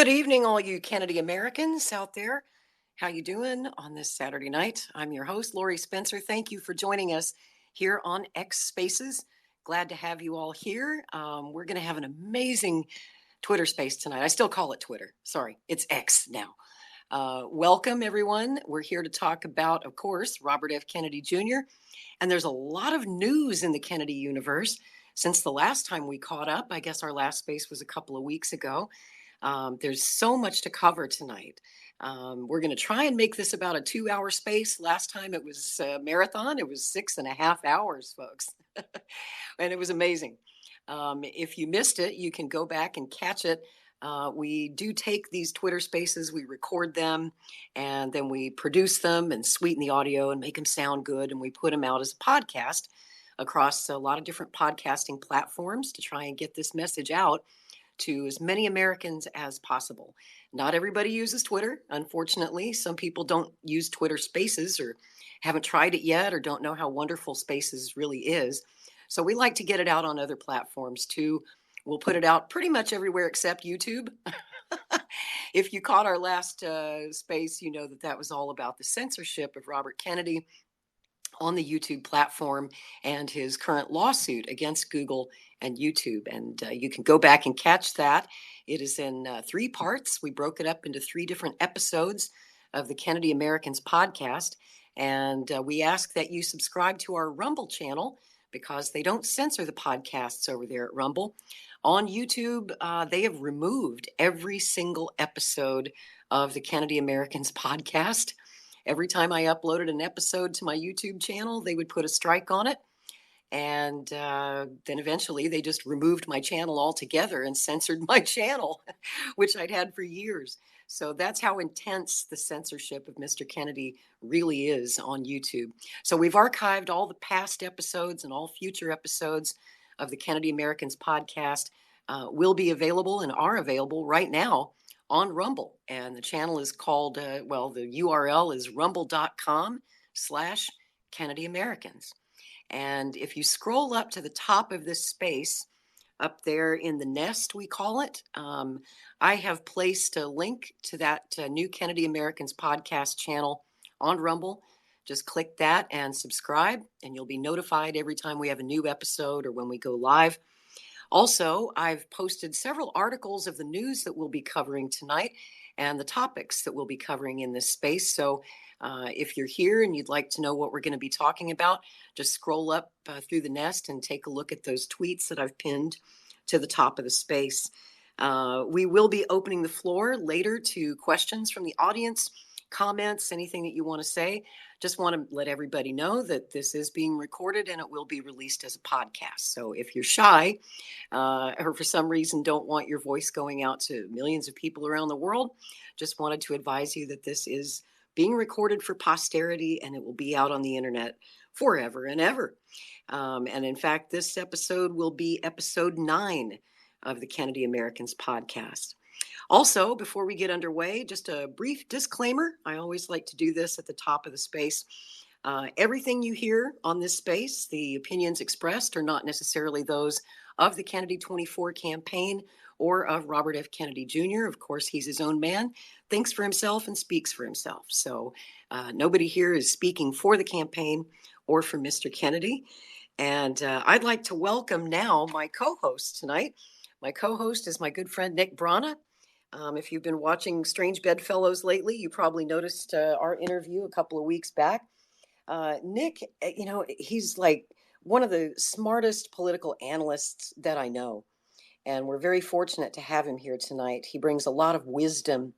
Good evening, all you Kennedy Americans out there. How you doing on this Saturday night? I'm your host, Lori Spencer. Thank you for joining us here on X Spaces. Glad to have you all here. We're going to have an amazing Twitter space tonight. I still call it Twitter. Sorry, it's X now. Welcome, everyone. We're here to talk about, of course, Robert F. Kennedy Jr. And there's a lot of news in the Kennedy universe since the last time we caught up. I guess our last space was a couple of weeks ago. There's so much to cover tonight. We're going to try and make this about a 2-hour space. Last time it was a marathon. It was 6.5 hours, folks. And it was amazing. If you missed it, you can go back and catch it. We do take these Twitter spaces, we record them, and then we produce them and sweeten the audio and make them sound good. And we put them out as a podcast across a lot of different podcasting platforms to try and get this message out to as many Americans as possible. Not everybody uses Twitter, unfortunately. Some people don't use Twitter Spaces or haven't tried it yet or don't know how wonderful Spaces really is. So we like to get it out on other platforms too. We'll put it out pretty much everywhere except YouTube. If you caught our last space, you know that was all about the censorship of Robert Kennedy on the YouTube platform and his current lawsuit against Google and YouTube. And you can go back and catch that. It is in 3 parts. We broke it up into 3 different episodes of the Kennedy Americans podcast. And we ask that you subscribe to our Rumble channel because they don't censor the podcasts over there at Rumble. On YouTube, they have removed every single episode of the Kennedy Americans podcast. Every time I uploaded an episode to my YouTube channel, they would put a strike on it. And then eventually they just removed my channel altogether and censored my channel, which I'd had for years. So that's how intense the censorship of Mr. Kennedy really is on YouTube. So we've archived all the past episodes and all future episodes of the Kennedy Americans podcast will be available and are available right now on Rumble. And the channel is called, the URL is rumble.com/Kennedy Americans. And if you scroll up to the top of this space, up there in the nest, we call it, I have placed a link to that new Kennedy Americans podcast channel on Rumble. Just click that and subscribe, and you'll be notified every time we have a new episode or when we go live. Also, I've posted several articles of the news that we'll be covering tonight and the topics that we'll be covering in this space. So if you're here and you'd like to know what we're going to be talking about, just scroll up through the nest and take a look at those tweets that I've pinned to the top of the space. We will be opening the floor later to questions from the audience, comments, anything that you want to say. Just want to let everybody know that this is being recorded and it will be released as a podcast. So if you're shy or for some reason don't want your voice going out to millions of people around the world, just wanted to advise you that this is being recorded for posterity and it will be out on the internet forever and ever. And in fact, this episode will be episode 9 of the Kennedy Americans podcast. Also, before we get underway, just a brief disclaimer. I always like to do this at the top of the space. Everything you hear on this space, the opinions expressed are not necessarily those of the Kennedy 24 campaign or of Robert F. Kennedy Jr. Of course, he's his own man, thinks for himself and speaks for himself. So nobody here is speaking for the campaign or for Mr. Kennedy. And I'd like to welcome now my co-host tonight. My co-host is my good friend, Nick Brana. If you've been watching Strange Bedfellows lately, you probably noticed our interview a couple of weeks back. Nick, he's like one of the smartest political analysts that I know. And we're very fortunate to have him here tonight. He brings a lot of wisdom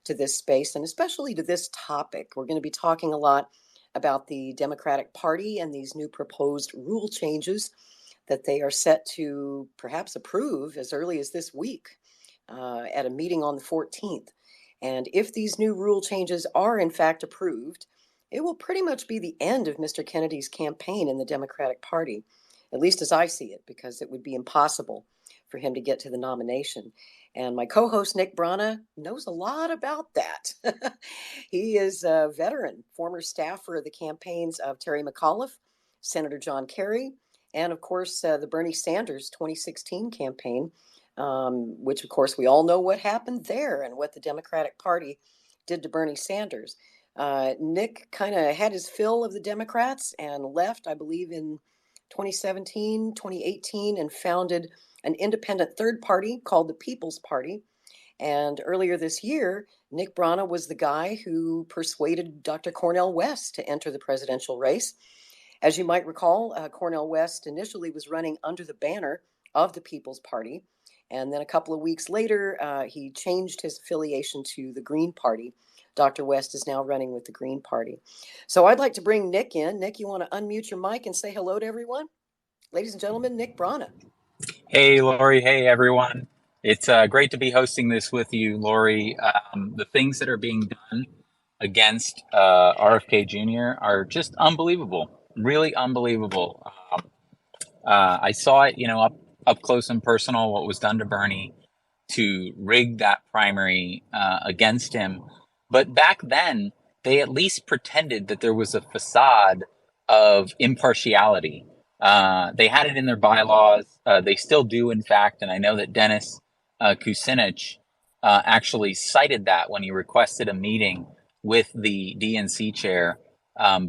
to this space and especially to this topic. We're going to be talking a lot about the Democratic Party and these new proposed rule changes that they are set to perhaps approve as early as this week. At a meeting on the 14th. And if these new rule changes are in fact approved, it will pretty much be the end of Mr. Kennedy's campaign in the Democratic Party, at least as I see it, because it would be impossible for him to get to the nomination. And my co-host, Nick Brana, knows a lot about that. He is a veteran, former staffer of the campaigns of Terry McAuliffe, Senator John Kerry, and of course, the Bernie Sanders 2016 campaign. which of course we all know what happened there and what the Democratic Party did to Bernie Sanders. Nick kind of had his fill of the Democrats and left, I believe, in 2017, 2018, and founded an independent third party called the People's Party. And earlier this year, Nick Brana was the guy who persuaded Dr. Cornel West to enter the presidential race. As you might recall, Cornel West initially was running under the banner of the People's Party. And then a couple of weeks later, he changed his affiliation to the Green Party. Dr. West is now running with the Green Party. So I'd like to bring Nick in. Nick, you want to unmute your mic and say hello to everyone? Ladies and gentlemen, Nick Brana. Hey, Lori. Hey, everyone. It's great to be hosting this with you, Lori. The things that are being done against RFK Jr. are just unbelievable, really unbelievable. I saw it, up close and personal, what was done to Bernie to rig that primary against him. But back then, they at least pretended that there was a facade of impartiality. They had it in their bylaws. They still do, in fact. And I know that Dennis Kucinich actually cited that when he requested a meeting with the DNC chair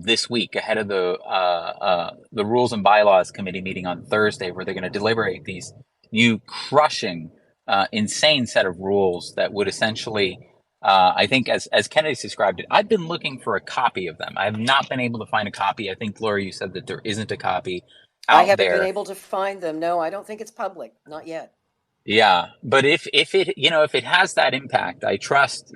this week ahead of the Rules and Bylaws Committee meeting on Thursday, where they're going to deliberate these new crushing, insane set of rules that would essentially, I think, as Kennedy's described it, I've been looking for a copy of them. I have not been able to find a copy. I think, Laura, you said that there isn't a copy I out haven't been there. able to find them. No, I don't think it's public. Not yet. Yeah, but if it if it has that impact, I trust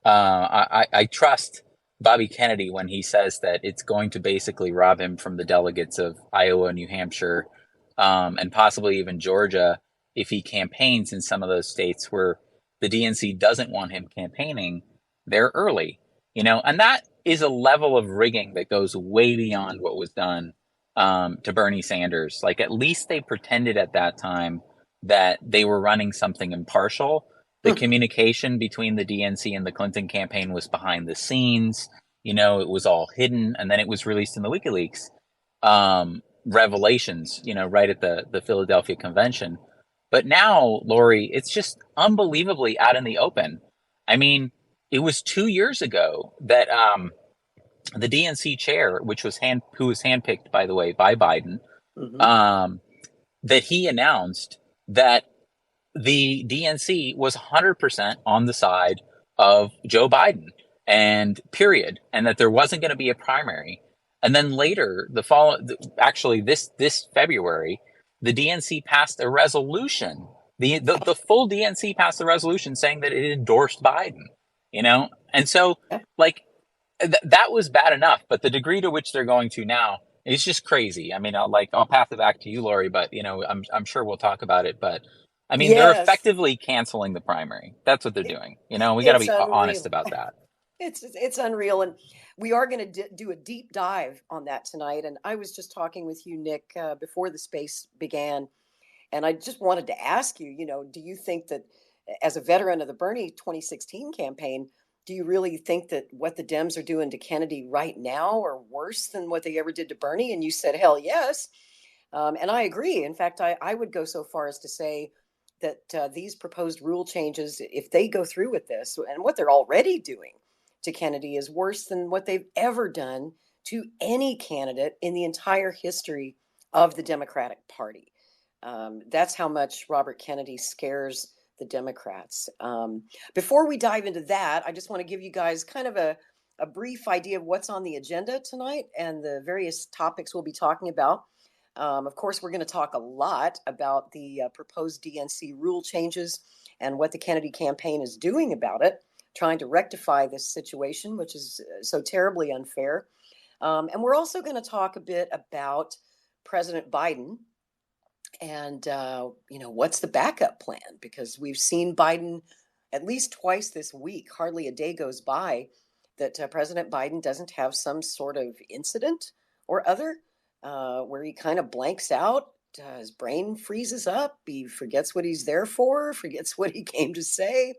I trust Bobby Kennedy when he says that it's going to basically rob him from the delegates of Iowa, New Hampshire, and possibly even Georgia if he campaigns in some of those states where the DNC doesn't want him campaigning. They're early, and that is a level of rigging that goes way beyond what was done to Bernie Sanders. Like, at least they pretended at that time that they were running something impartial. The communication between the DNC and the Clinton campaign was behind the scenes. It was all hidden, and then it was released in the WikiLeaks revelations, right at the Philadelphia convention. But now, Lori, it's just unbelievably out in the open. I mean, it was 2 years ago that the DNC chair, who was handpicked, by the way, by Biden, that he announced that the DNC was 100% on the side of Joe Biden, and period, and that there wasn't going to be a primary. And then later, this February, the DNC passed a resolution. The full DNC passed a resolution saying that it endorsed Biden. And so, like, that was bad enough, but the degree to which they're going to now is just crazy. I mean, I'll pass it back to you, Lori, but I'm sure we'll talk about it. But I mean, they're effectively canceling the primary. That's what they're doing. We got to be honest about that. It's unreal, and we are going to do a deep dive on that tonight. And I was just talking with you, Nick, before the space began, and I just wanted to ask you, do you think that, as a veteran of the Bernie 2016 campaign, do you really think that what the Dems are doing to Kennedy right now are worse than what they ever did to Bernie? And you said, hell yes. And I agree. In fact, I would go so far as to say that these proposed rule changes, if they go through with this, and what they're already doing to Kennedy, is worse than what they've ever done to any candidate in the entire history of the Democratic Party. That's how much Robert Kennedy scares the Democrats. Before we dive into that, I just want to give you guys kind of a brief idea of what's on the agenda tonight and the various topics we'll be talking about. Of course, we're going to talk a lot about the proposed DNC rule changes and what the Kennedy campaign is doing about it, trying to rectify this situation, which is so terribly unfair. And we're also going to talk a bit about President Biden and, what's the backup plan? Because we've seen Biden at least twice this week. Hardly a day goes by that President Biden doesn't have some sort of incident or other where he kind of blanks out. His brain freezes up. He forgets what he's there for, forgets what he came to say,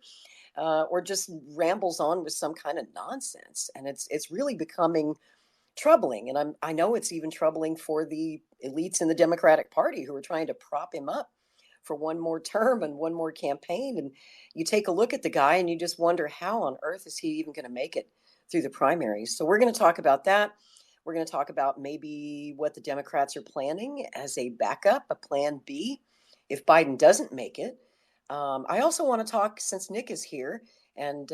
or just rambles on with some kind of nonsense. And it's really becoming troubling. And I know it's even troubling for the elites in the Democratic Party who are trying to prop him up for one more term and one more campaign. And you take a look at the guy and you just wonder, how on earth is he even going to make it through the primaries? So we're going to talk about that. We're going to talk about maybe what the Democrats are planning as a backup, a plan B, if Biden doesn't make it. I also want to talk, since Nick is here and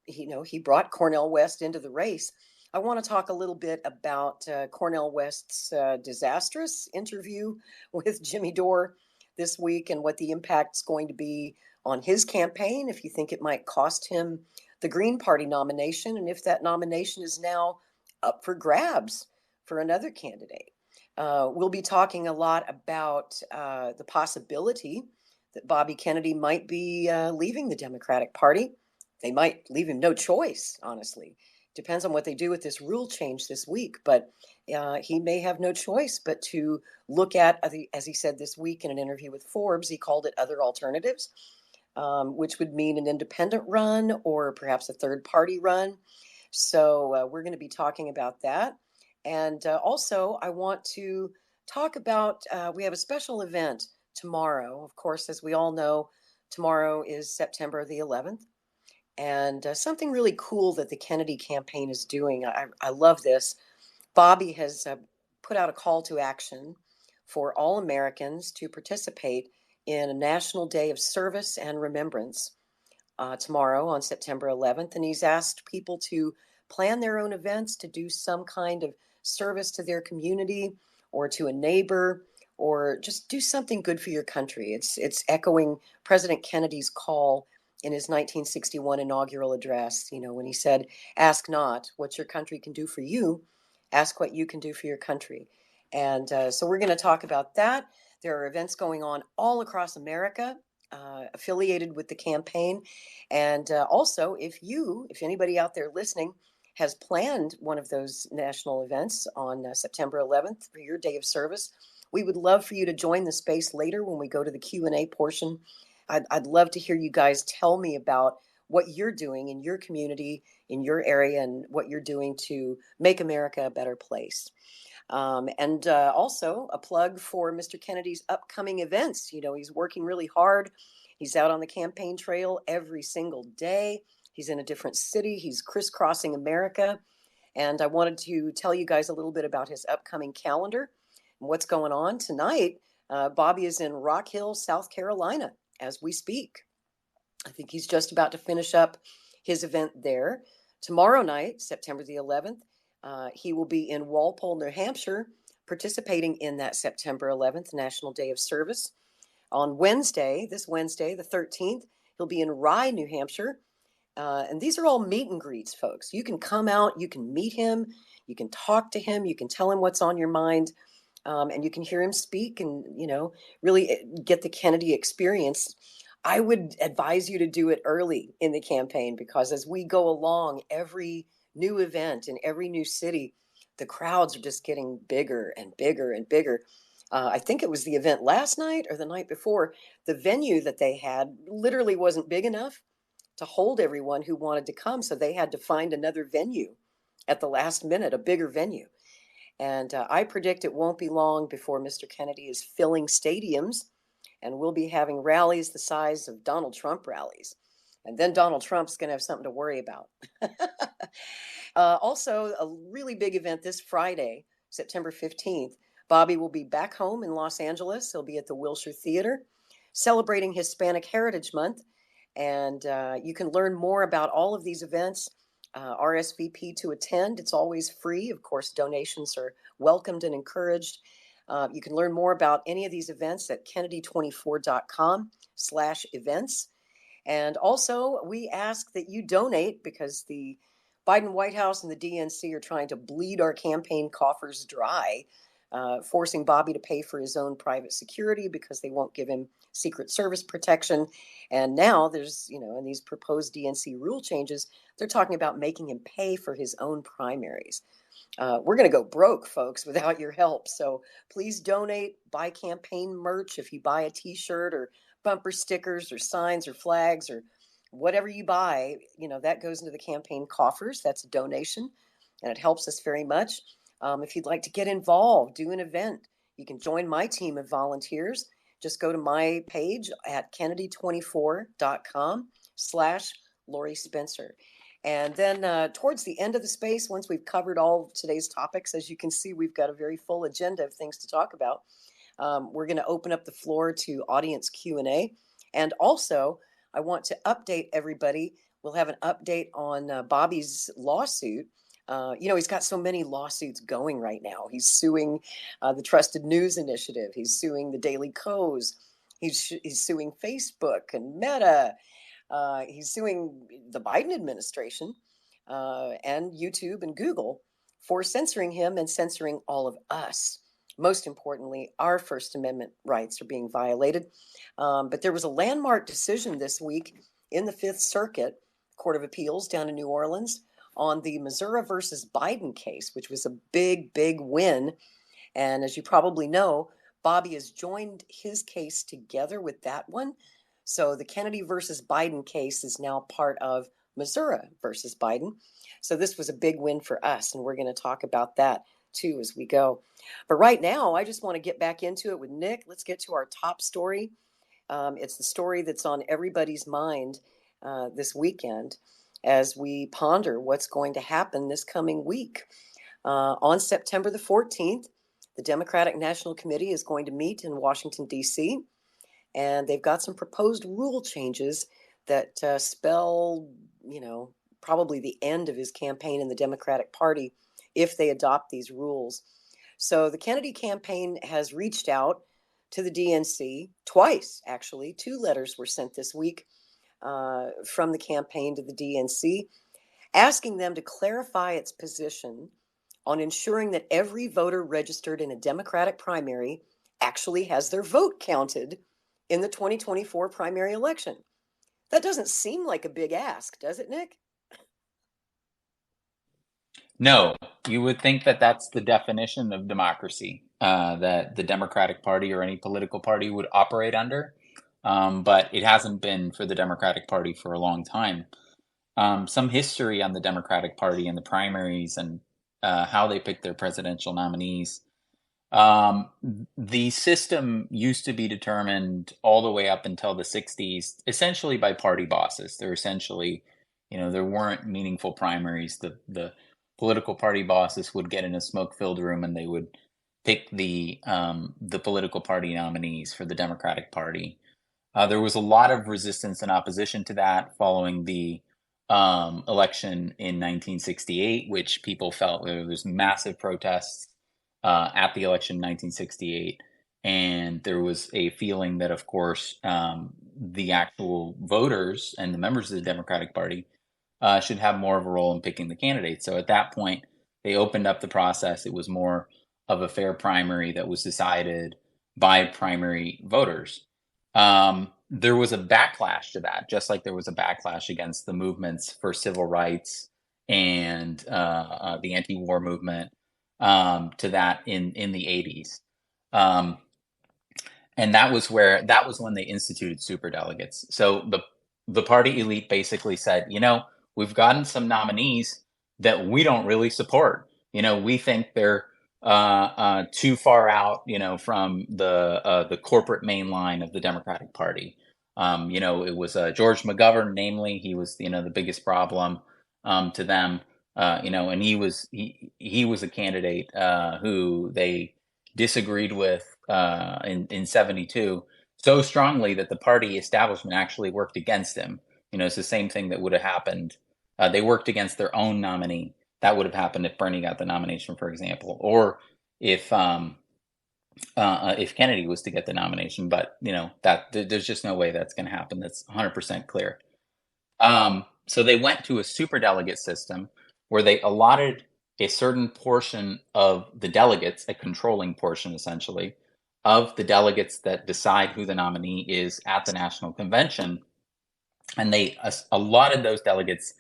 he brought Cornel West into the race. I want to talk a little bit about Cornel West's disastrous interview with Jimmy Dore this week and what the impact's going to be on his campaign, if you think it might cost him the Green Party nomination, and if that nomination is now up for grabs for another candidate. We'll be talking a lot about the possibility that Bobby Kennedy might be leaving the Democratic Party. They might leave him no choice, honestly. Depends on what they do with this rule change this week, but he may have no choice but to look at, as he said this week in an interview with Forbes, he called it other alternatives, which would mean an independent run or perhaps a third party run. So we're going to be talking about that. And also, I want to talk about, we have a special event tomorrow. Of course, as we all know, tomorrow is September the 11th. And something really cool that the Kennedy campaign is doing. I love this. Bobby has put out a call to action for all Americans to participate in a National Day of Service and Remembrance tomorrow on September 11th. And he's asked people to plan their own events, to do some kind of service to their community or to a neighbor, or just do something good for your country. It's echoing President Kennedy's call in his 1961 inaugural address, when he said, "Ask not what your country can do for you, ask what you can do for your country." And so we're going to talk about that. There are events going on all across America affiliated with the campaign. And also, if anybody out there listening has planned one of those national events on September 11th for your day of service, we would love for you to join the space later when we go to the Q&A portion. I'd love to hear you guys tell me about what you're doing in your community, in your area, and what you're doing to make America a better place. And also a plug for Mr. Kennedy's upcoming events. He's working really hard. He's out on the campaign trail every single day. He's in a different city. He's crisscrossing America. And I wanted to tell you guys a little bit about his upcoming calendar and what's going on. Tonight, Bobby is in Rock Hill, South Carolina, as we speak. I think he's just about to finish up his event there. Tomorrow night, September the 11th, he will be in Walpole, New Hampshire, participating in that September 11th National Day of Service. On this Wednesday, the 13th, he'll be in Rye, New Hampshire. And these are all meet and greets, folks. You can come out, you can meet him, you can talk to him, you can tell him what's on your mind, and you can hear him speak and, really get the Kennedy experience. I would advise you to do it early in the campaign, because as we go along, every new event in every new city, the crowds are just getting bigger and bigger and bigger. I think it was the event last night or the night before. The venue that they had literally wasn't big enough to hold everyone who wanted to come. So they had to find another venue at the last minute, a bigger venue. And I predict it won't be long before Mr. Kennedy is filling stadiums, and we'll be having rallies the size of Donald Trump rallies. And then Donald Trump's going to have something to worry about. Also, a really big event this Friday, September 15th. Bobby will be back home in Los Angeles. He'll be at the Wilshire Theater celebrating Hispanic Heritage Month. And you can learn more about all of these events, RSVP to attend. It's always free. Of course, donations are welcomed and encouraged. You can learn more about any of these events at kennedy24.com/events. And also, we ask that you donate, because the Biden White House and the DNC are trying to bleed our campaign coffers dry, forcing Bobby to pay for his own private security because they won't give him Secret Service protection. And now there's, in these proposed DNC rule changes, they're talking about making him pay for his own primaries. We're going to go broke, folks, without your help. So please donate, buy campaign merch. If you buy a T-shirt or bumper stickers or signs or flags or whatever you buy, that goes into the campaign coffers. That's a donation, and it helps us very much. If you'd like to get involved, do an event, you can join my team of volunteers. just go to my page at kennedy24.com/Lori Spencer. And then towards the end of the space, once we've covered all of today's topics, as you can see, we've got a very full agenda of things to talk about. We're going to open up the floor to audience Q&A. And also, I want to update everybody. We'll have an update on Bobby's lawsuit. He's got so many lawsuits going right now. He's suing the Trusted News Initiative. He's suing the Daily Kos. He's suing Facebook and Meta. He's suing the Biden administration and YouTube and Google for censoring him and censoring all of us. Most importantly, our First Amendment rights are being violated. But there was a landmark decision this week in the Fifth Circuit Court of Appeals down in New Orleans on the Missouri versus Biden case, which was a big, big win. And as you probably know, Bobby has joined his case together with that one. So the Kennedy versus Biden case is now part of Missouri versus Biden. So this was a big win for us, and we're going to talk about that too as we go. But right now, I just want to get back into it with Nick. Let's get to our top story. It's the story that's on everybody's mind this weekend as we ponder what's going to happen this coming week. On September the 14th, the Democratic National Committee is going to meet in Washington, D.C., and they've got some proposed rule changes that spell, probably the end of his campaign in the Democratic Party if they adopt these rules. So the Kennedy campaign has reached out to the DNC twice, actually. 2 letters were sent this week from the campaign to the DNC, asking them to clarify its position on ensuring that every voter registered in a Democratic primary actually has their vote counted in the 2024 primary election. That doesn't seem like a big ask, does it, Nick? No, you would think that that's the definition of democracy, that the Democratic Party or any political party would operate under. But it hasn't been for the Democratic Party for a long time. Some history on the Democratic Party and the primaries and how they pick their presidential nominees. The system used to be determined all the way up until the 60s, essentially by party bosses. They're essentially, there weren't meaningful primaries. The political party bosses would get in a smoke-filled room and they would pick the political party nominees for the Democratic Party. There was a lot of resistance and opposition to that following the election in 1968, which people felt there was massive protests at the election in 1968. And there was a feeling that, of course, the actual voters and the members of the Democratic Party should have more of a role in picking the candidates. So at that point, they opened up the process. It was more of a fair primary that was decided by primary voters. There was a backlash to that, just like there was a backlash against the movements for civil rights and the anti-war movement to that in the 80s. And that was when they instituted superdelegates. So the party elite basically said, we've gotten some nominees that we don't really support. We think they're too far out, from the corporate main line of the Democratic Party. It was George McGovern, namely, he was, the biggest problem to them. And he was a candidate who they disagreed with in 72 so strongly that the party establishment actually worked against him. It's the same thing that would have happened. They worked against their own nominee. That would have happened if Bernie got the nomination, for example, or if Kennedy was to get the nomination. But that there's just no way that's going to happen. That's 100% clear. So they went to a superdelegate system where they allotted a certain portion of the delegates, a controlling portion essentially, of the delegates that decide who the nominee is at the national convention. And they allotted those delegates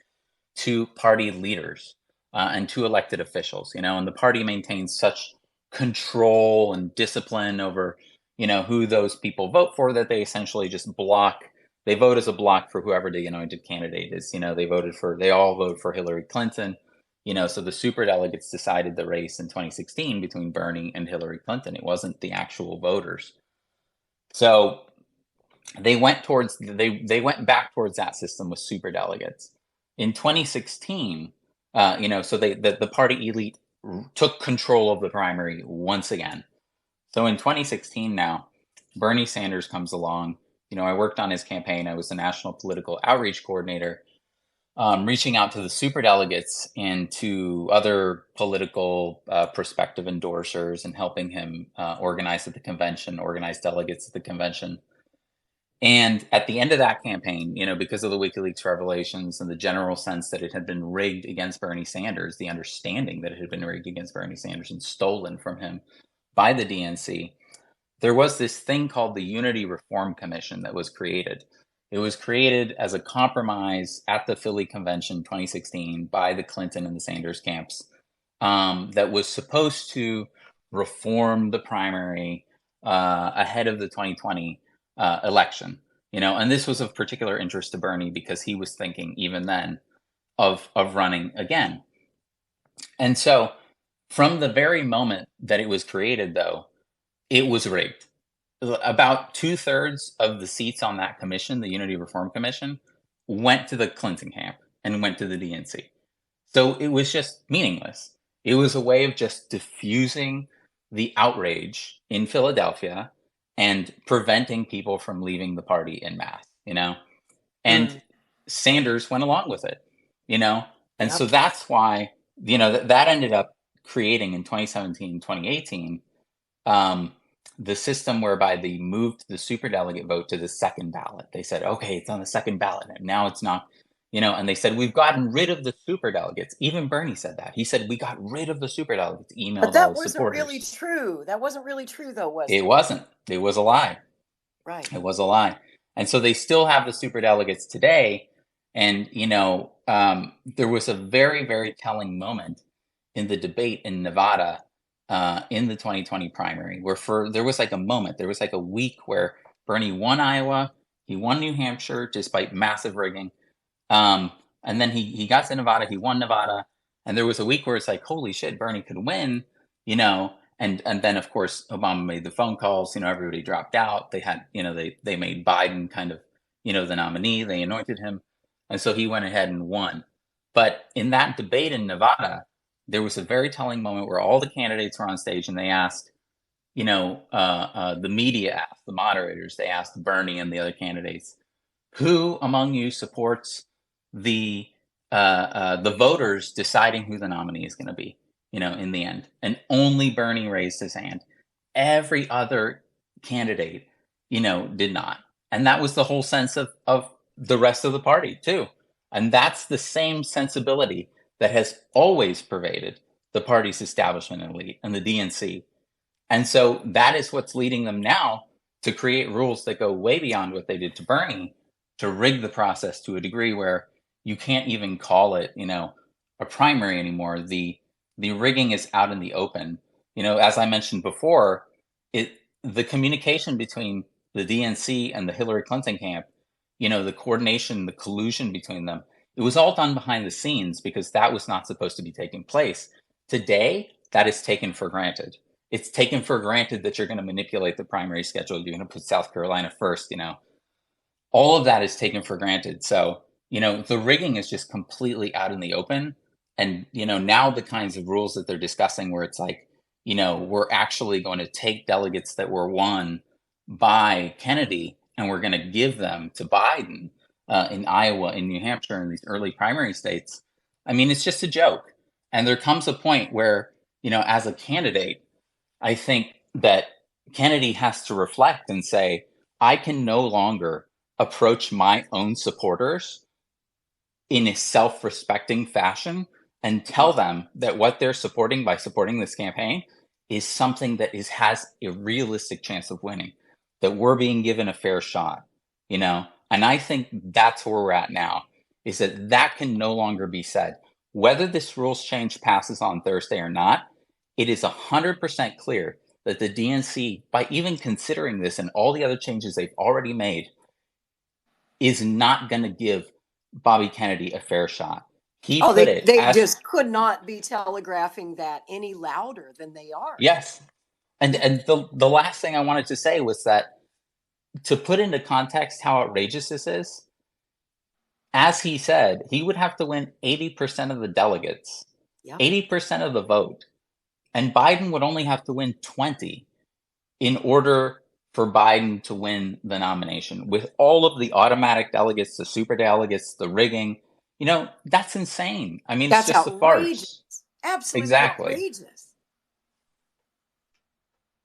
to party leaders and to elected officials, and the party maintains such control and discipline over, who those people vote for that they essentially just they vote as a block for whoever the anointed candidate is. They all voted for Hillary Clinton, so the superdelegates decided the race in 2016 between Bernie and Hillary Clinton. It wasn't the actual voters. So they went back towards that system with super delegates. In 2016, so the party elite took control of the primary once again. So in 2016 now, Bernie Sanders comes along. I worked on his campaign. I was the national political outreach coordinator, reaching out to the superdelegates and to other political prospective endorsers and helping him organize at the convention, organize delegates at the convention. And at the end of that campaign, because of the WikiLeaks revelations and the general sense that it had been rigged against Bernie Sanders, the understanding that it had been rigged against Bernie Sanders and stolen from him by the DNC, there was this thing called the Unity Reform Commission that was created. It was created as a compromise at the Philly Convention 2016 by the Clinton and the Sanders camps, that was supposed to reform the primary ahead of the 2020 election. And this was of particular interest to Bernie because he was thinking even then of running again. And so from the very moment that it was created, though, it was rigged. About 2/3 of the seats on that commission, the Unity Reform Commission, went to the Clinton camp and went to the DNC. So it was just meaningless. It was a way of just diffusing the outrage in Philadelphia and preventing people from leaving the party en masse, And Sanders went along with it, And Yep. so that's why, that ended up creating in 2017, 2018, the system whereby they moved the superdelegate vote to the second ballot. They said, okay, it's on the second ballot. And now it's not, and they said, we've gotten rid of the superdelegates. Even Bernie said that. He said, we got rid of the superdelegates, emailed But that all his wasn't supporters. really true. That wasn't really true, though, was it? It wasn't. It was a lie. Right. It was a lie. And so they still have the superdelegates today. And, there was a very, very telling moment in the debate in Nevada in the 2020 primary, where there was like a moment, there was like a week where Bernie won Iowa, he won New Hampshire despite massive rigging, and then he got to Nevada, he won Nevada, and there was a week where it's like, holy shit, Bernie could win, and then of course Obama made the phone calls, everybody dropped out. They had, they made Biden kind of, the nominee, they anointed him, and so he went ahead and won. But in that debate in Nevada, there was a very telling moment where all the candidates were on stage and they asked, the media asked, the moderators, they asked Bernie and the other candidates, who among you supports the voters deciding who the nominee is going to be, in the end? And only Bernie raised his hand. Every other candidate, did not. And that was the whole sense of the rest of the party too. And that's the same sensibility that has always pervaded the party's establishment elite and the DNC. And so that is what's leading them now to create rules that go way beyond what they did to Bernie, to rig the process to a degree where you can't even call it, a primary anymore. The rigging is out in the open. As I mentioned before, the communication between the DNC and the Hillary Clinton camp, the coordination, the collusion between them, it was all done behind the scenes because that was not supposed to be taking place. Today, that is taken for granted. It's taken for granted that you're going to manipulate the primary schedule. You're going to put South Carolina first, All of that is taken for granted. So, the rigging is just completely out in the open. And, now the kinds of rules that they're discussing where it's like, we're actually going to take delegates that were won by Kennedy and we're going to give them to Biden in Iowa, in New Hampshire, in these early primary states. I mean, it's just a joke. And there comes a point where, as a candidate, I think that Kennedy has to reflect and say, I can no longer approach my own supporters in a self-respecting fashion and tell them that what they're supporting by supporting this campaign is something that has a realistic chance of winning, that we're being given a fair shot, And I think that's where we're at now, is that can no longer be said. Whether this rules change passes on Thursday or not, it is 100% clear that the DNC, by even considering this and all the other changes they've already made, is not going to give Bobby Kennedy a fair shot. They just could not be telegraphing that any louder than they are. Yes. And the last thing I wanted to say was that to put into context how outrageous this is, as he said, he would have to win 80% of the delegates, Yeah, 80% of the vote, and Biden would only have to win 20 in order for Biden to win the nomination. With all of the automatic delegates, the super delegates, the rigging, that's insane. I mean, it's that's just a outrageous. farce. Absolutely Exactly. outrageous.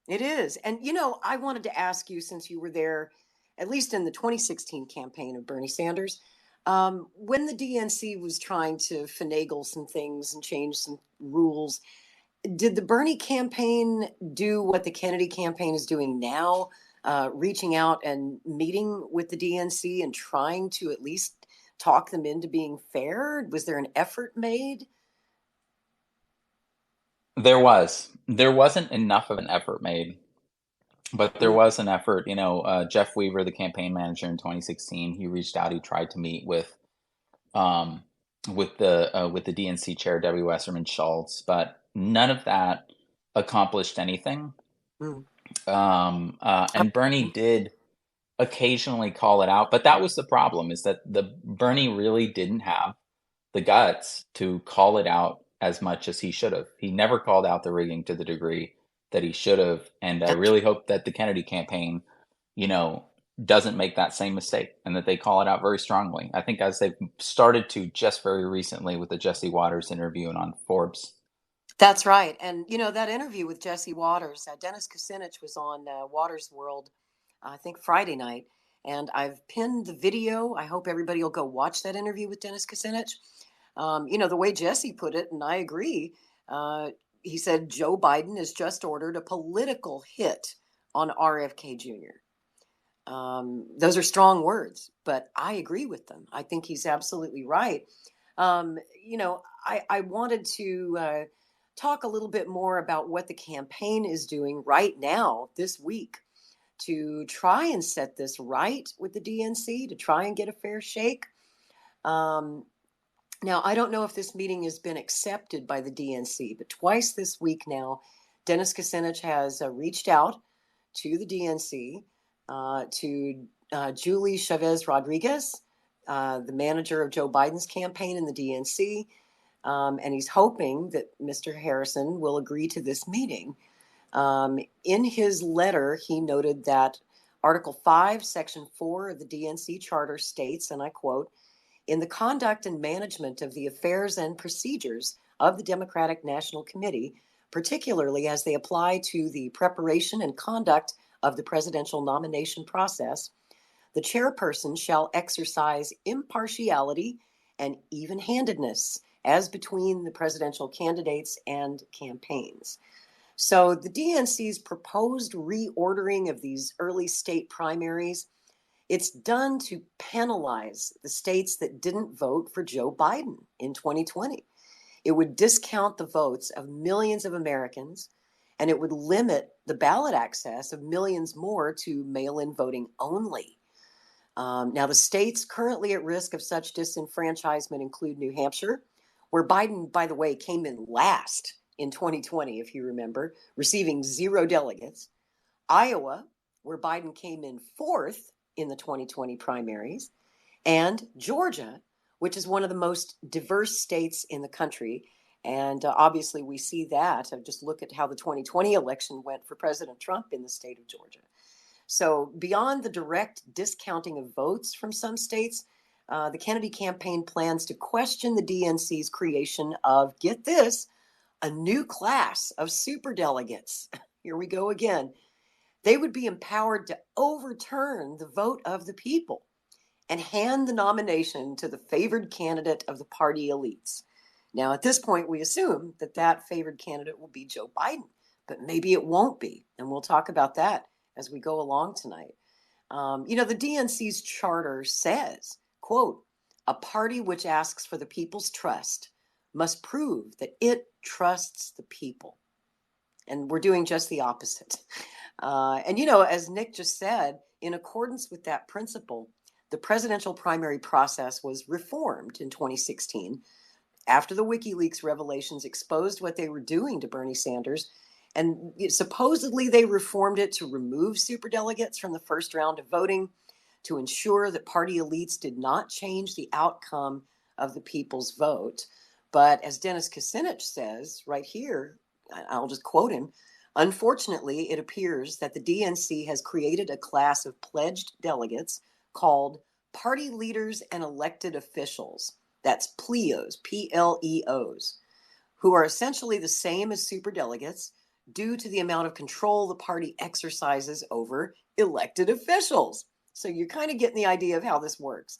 It is. And, I wanted to ask you, since you were there, at least in the 2016 campaign of Bernie Sanders, when the DNC was trying to finagle some things and change some rules, did the Bernie campaign do what the Kennedy campaign is doing now, reaching out and meeting with the DNC and trying to at least talk them into being fair? Was there an effort made? There wasn't enough of an effort made, but there Mm, was an effort. Jeff Weaver, the campaign manager in 2016, he reached out. He tried to meet um, with the DNC chair Debbie Wasserman Schultz, but none of that accomplished anything. mm. And Bernie did occasionally call it out, but that was the problem: is that the Bernie really didn't have the guts to call it out as much as he should have. He never called out the rigging to the degree that he should have, and I That's really hope that the Kennedy campaign, you know, doesn't make that same mistake and that they call it out very strongly. I think as they've started to just very recently with the Jesse Waters interview and on Forbes. That's right. And, that interview with Jesse Waters, Dennis Kucinich was on Waters World, I think Friday night. And I've pinned the video. I hope everybody will go watch that interview with Dennis Kucinich. The way Jesse put it, and I agree, he said Joe Biden has just ordered a political hit on RFK Jr. Those are strong words, but I agree with them. I think he's absolutely right. I wanted to talk a little bit more about what the campaign is doing right now, this week, to try and set this right with the DNC, to try and get a fair shake. Um, Now, I don't know if this meeting has been accepted by the DNC, but twice this week now, Dennis Kucinich has reached out to the DNC, to Julie Chavez Rodriguez, the manager of Joe Biden's campaign in the DNC, and he's hoping that Mr. Harrison will agree to this meeting. In his letter, he noted that Article 5, Section 4 of the DNC Charter states, and I quote, "In the conduct and management of the affairs and procedures of the Democratic National Committee, particularly as they apply to the preparation and conduct of the presidential nomination process, the chairperson shall exercise impartiality and even-handedness as between the presidential candidates and campaigns." So the DNC's proposed reordering of these early state primaries, it's done to penalize the states that didn't vote for Joe Biden in 2020. It would discount the votes of millions of Americans, and it would limit the ballot access of millions more to mail-in voting only. Now, the states currently at risk of such disenfranchisement include New Hampshire, where Biden, by the way, came in last in 2020, if you remember, receiving 0 delegates. Iowa, where Biden came in fourth in the 2020 primaries, and Georgia, which is one of the most diverse states in the country. And obviously, we see that. Just look at how the 2020 election went for President Trump in the state of Georgia. So, beyond the direct discounting of votes from some states, the Kennedy campaign plans to question the DNC's creation of, get this, a new class of superdelegates. Here we go again. They would be empowered to overturn the vote of the people and hand the nomination to the favored candidate of the party elites. Now, at this point, we assume that that favored candidate will be Joe Biden, but maybe it won't be. And we'll talk about that as we go along tonight. The DNC's charter says, quote, "A party which asks for the people's trust must prove that it trusts the people." And we're doing just the opposite. As Nick just said, in accordance with that principle, the presidential primary process was reformed in 2016 after the WikiLeaks revelations exposed what they were doing to Bernie Sanders And supposedly they reformed it to remove superdelegates from the first round of voting to ensure that party elites did not change the outcome of the people's vote. But as Dennis Kucinich says right here, I'll just quote him, unfortunately, it appears that the DNC has created a class of pledged delegates called party leaders and elected officials. That's PLEOs, P-L-E-Os, who are essentially the same as superdelegates due to the amount of control the party exercises over elected officials. So you're kind of getting the idea of how this works.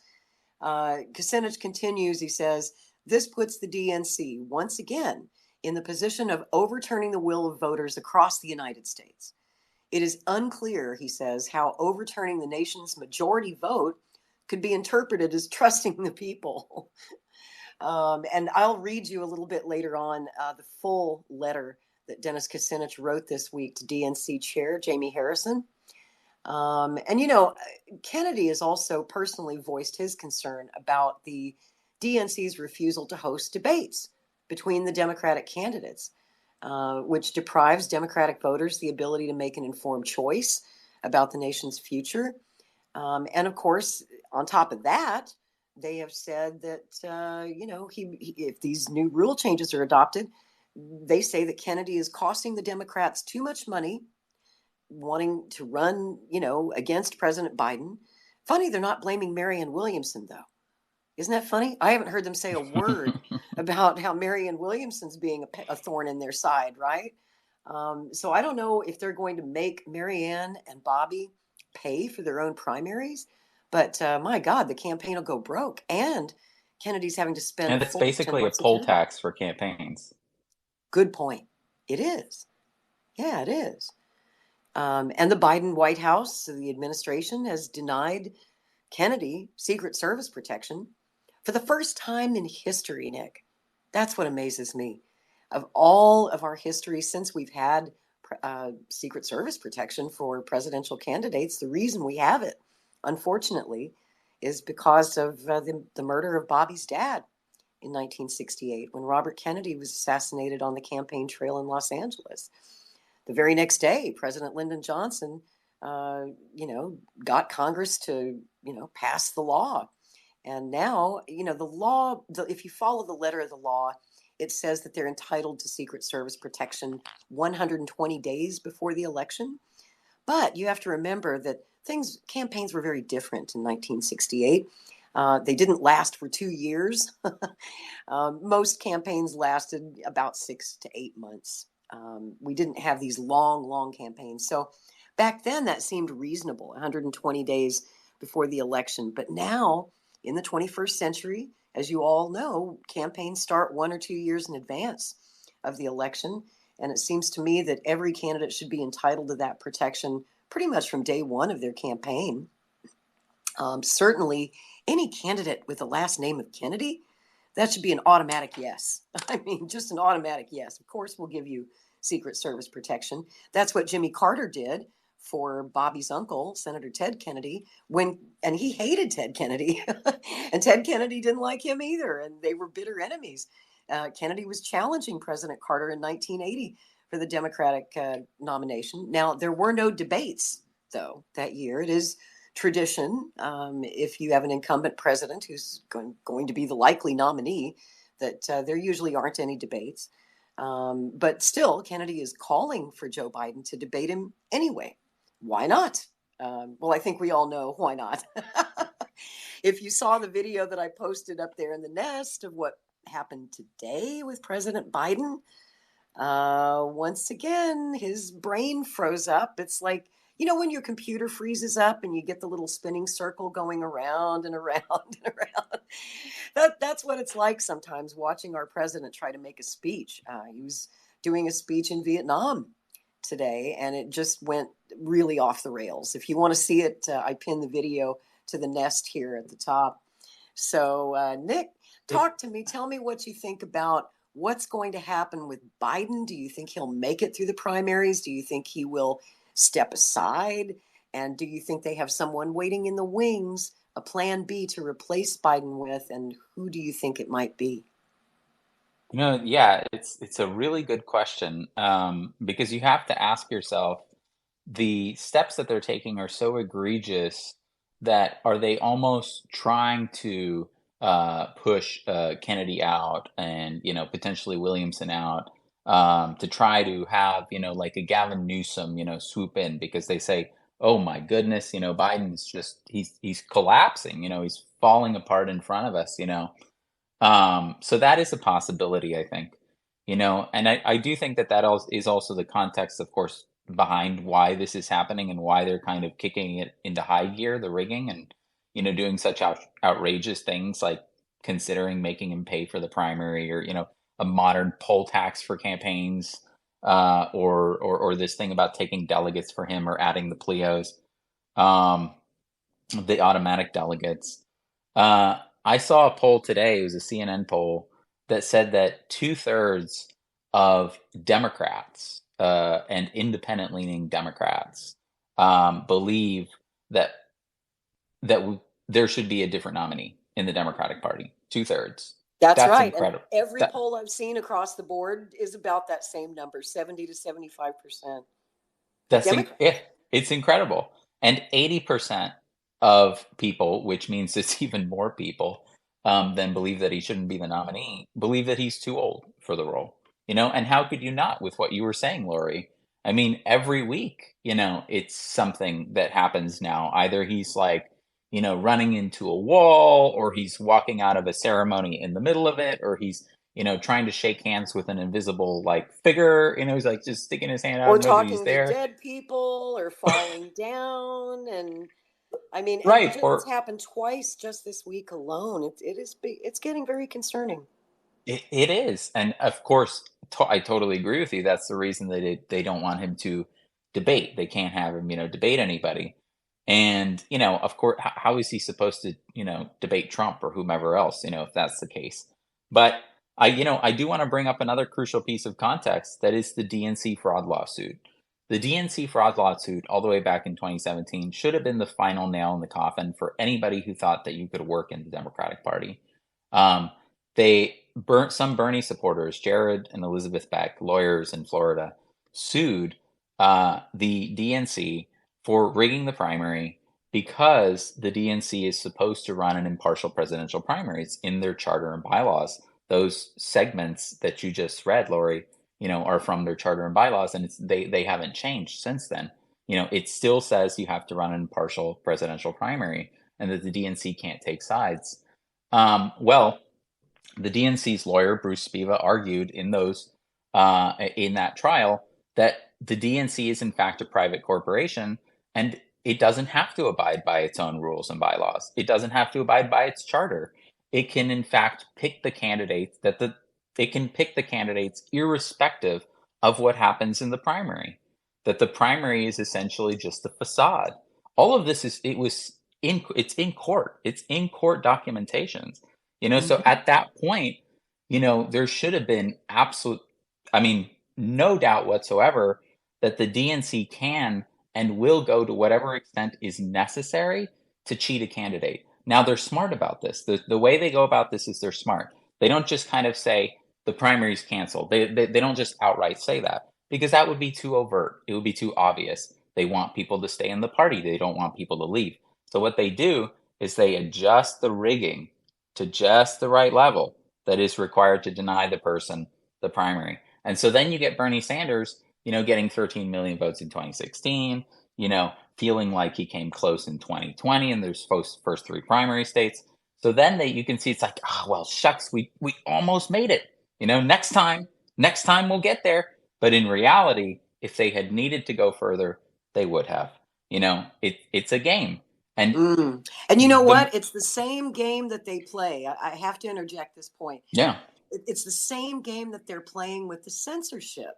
Kucinich continues, he says, this puts the DNC once again in the position of overturning the will of voters across the United States. It is unclear, he says, how overturning the nation's majority vote could be interpreted as trusting the people. And I'll read you a little bit later on the full letter that Dennis Kucinich wrote this week to DNC chair Jamie Harrison. And, you know, Kennedy has also personally voiced his concern about the DNC's refusal to host debates between the Democratic candidates, which deprives Democratic voters the ability to make an informed choice about the nation's future. And of course, on top of that, they have said that, you know, if these new rule changes are adopted, they say that Kennedy is costing the Democrats too much money, wanting to run, you know, against President Biden. Funny, they're not blaming Marianne Williamson, though. Isn't that funny? I haven't heard them say a word about how Marianne Williamson's being a thorn in their side, right? So I don't know if they're going to make Marianne and Bobby pay for their own primaries, but my God, the campaign will go broke, and Kennedy's having to spend. And it's basically a poll tax for campaigns. Good point. It is. Yeah, it is. And the Biden White House, the administration, has denied Kennedy Secret Service protection for the first time in history, Nick. That's what amazes me. Of all of our history since we've had Secret Service protection for presidential candidates, the reason we have it, unfortunately, is because of the murder of Bobby's dad in 1968 when Robert Kennedy was assassinated on the campaign trail in Los Angeles. The very next day, President Lyndon Johnson, got Congress to, pass the law. And now, the law, if you follow the letter of the law, it says that they're entitled to Secret Service protection 120 days before the election. But you have to remember that campaigns were very different in 1968. They didn't last for 2 years. Most campaigns lasted about 6 to 8 months. We didn't have these long campaigns. So back then that seemed reasonable, 120 days before the election. But now in the 21st century, as you all know, campaigns start 1 or 2 years in advance of the election. And it seems to me that every candidate should be entitled to that protection pretty much from day one of their campaign. Certainly, any candidate with the last name of Kennedy, that should be an automatic yes. I mean, just an automatic yes. Of course, we'll give you Secret Service protection. That's what Jimmy Carter did for Bobby's uncle, Senator Ted Kennedy, and he hated Ted Kennedy. And Ted Kennedy didn't like him either, and they were bitter enemies. Kennedy was challenging President Carter in 1980 for the Democratic nomination. Now, there were no debates, though, that year. It is tradition, if you have an incumbent president who's going to be the likely nominee, that there usually aren't any debates. But still, Kennedy is calling for Joe Biden to debate him anyway. Why not? Well, I think we all know why not. If you saw the video that I posted up there in the nest of what happened today with President Biden, once again, his brain froze up. It's like, when your computer freezes up and you get the little spinning circle going around and around and around. That's what it's like sometimes watching our president try to make a speech. He was doing a speech in Vietnam today, and it just went really off the rails. If you want to see it, I pinned the video to the nest here at the top. So, Nick, talk to me. Tell me what you think about what's going to happen with Biden. Do you think he'll make it through the primaries? Do you think he will step aside? And do you think they have someone waiting in the wings, a plan B to replace Biden with? And who do you think it might be? Yeah, it's a really good question, because you have to ask yourself, the steps that they're taking are so egregious that are they almost trying to push Kennedy out and potentially Williamson out, to try to have like a Gavin Newsom swoop in because they say, oh my goodness, Biden's just he's collapsing, he's falling apart in front of us. So that is a possibility, I think. And I do think that is also the context, of course, behind why this is happening and why they're kind of kicking it into high gear, the rigging, and doing such outrageous things like considering making him pay for the primary, or a modern poll tax for campaigns, or this thing about taking delegates for him or adding the Plios, um, the automatic delegates. I saw a poll today, it was a CNN poll, that said that two-thirds of Democrats, and independent leaning Democrats, believe that there should be a different nominee in the Democratic Party. Two-thirds. That's That's right. And incredible. every That, poll I've seen across the board is about that same number, 70 to 75%. Democrats. it's incredible. And 80% of people, which means it's even more people, than believe that he shouldn't be the nominee, believe that he's too old for the role. And how could you not, with what you were saying, Lori? I mean, every week, it's something that happens now. Either he's like, running into a wall, or he's walking out of a ceremony in the middle of it, or he's trying to shake hands with an invisible like figure. He's like just sticking his hand out Or and nobody's talking to there. dead people or falling down. And I mean, and Right. it's happened twice just this week alone. It's getting very concerning. It is. And of course, I totally agree with you. That's the reason that they don't want him to debate. They can't have him, debate anybody. And, of course, how is he supposed to, debate Trump or whomever else, if that's the case? But I do want to bring up another crucial piece of context, that is the DNC fraud lawsuit. The DNC fraud lawsuit, all the way back in 2017, should have been the final nail in the coffin for anybody who thought that you could work in the Democratic Party. Um, some Bernie supporters, Jared and Elizabeth Beck, lawyers in Florida, sued the DNC for rigging the primary because the DNC is supposed to run an impartial presidential primary. It's in their charter and bylaws. Those segments that you just read, Lori, are from their charter and bylaws, and they haven't changed since then. It still says you have to run an impartial presidential primary, and that the DNC can't take sides. Well, the DNC's lawyer, Bruce Spiva, argued in that trial that the DNC is in fact a private corporation, and it doesn't have to abide by its own rules and bylaws. It doesn't have to abide by its charter. It can in fact pick the candidates irrespective of what happens in the primary. That the primary is essentially just a facade. All of this it's in court. It's in court documentations. So Mhm. at that point, there should have been I mean, no doubt whatsoever that the DNC can and will go to whatever extent is necessary to cheat a candidate. Now, they're smart about this. The way they go about this is they're smart. They don't just kind of say the primary's canceled. They don't just outright say that, because that would be too overt. It would be too obvious. They want people to stay in the party. They don't want people to leave. So what they do is they adjust the rigging to just the right level that is required to deny the person the primary. And so then you get Bernie Sanders, getting 13 million votes in 2016, feeling like he came close in 2020 and there's first three primary states. So then you can see it's like, oh, well, shucks, we almost made it. Next time we'll get there. But in reality, if they had needed to go further, they would have. It's a game. And And you know the what? It's the same game that they play. I have to interject this point. yeah, It's the same game that they're playing with the censorship,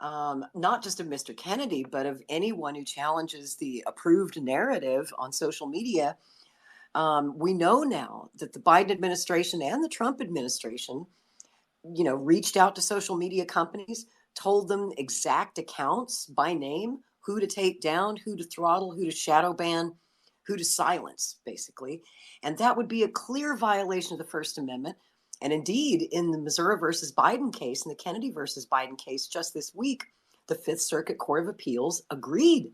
not just of Mr. Kennedy, but of anyone who challenges the approved narrative on social media. We know now that the Biden administration and the Trump administration, reached out to social media companies, told them exact accounts by name, who to take down, who to throttle, who to shadow ban, who to silence, basically. And that would be a clear violation of the First Amendment. And indeed, in the Missouri versus Biden case, in the Kennedy versus Biden case just this week, the Fifth Circuit Court of Appeals agreed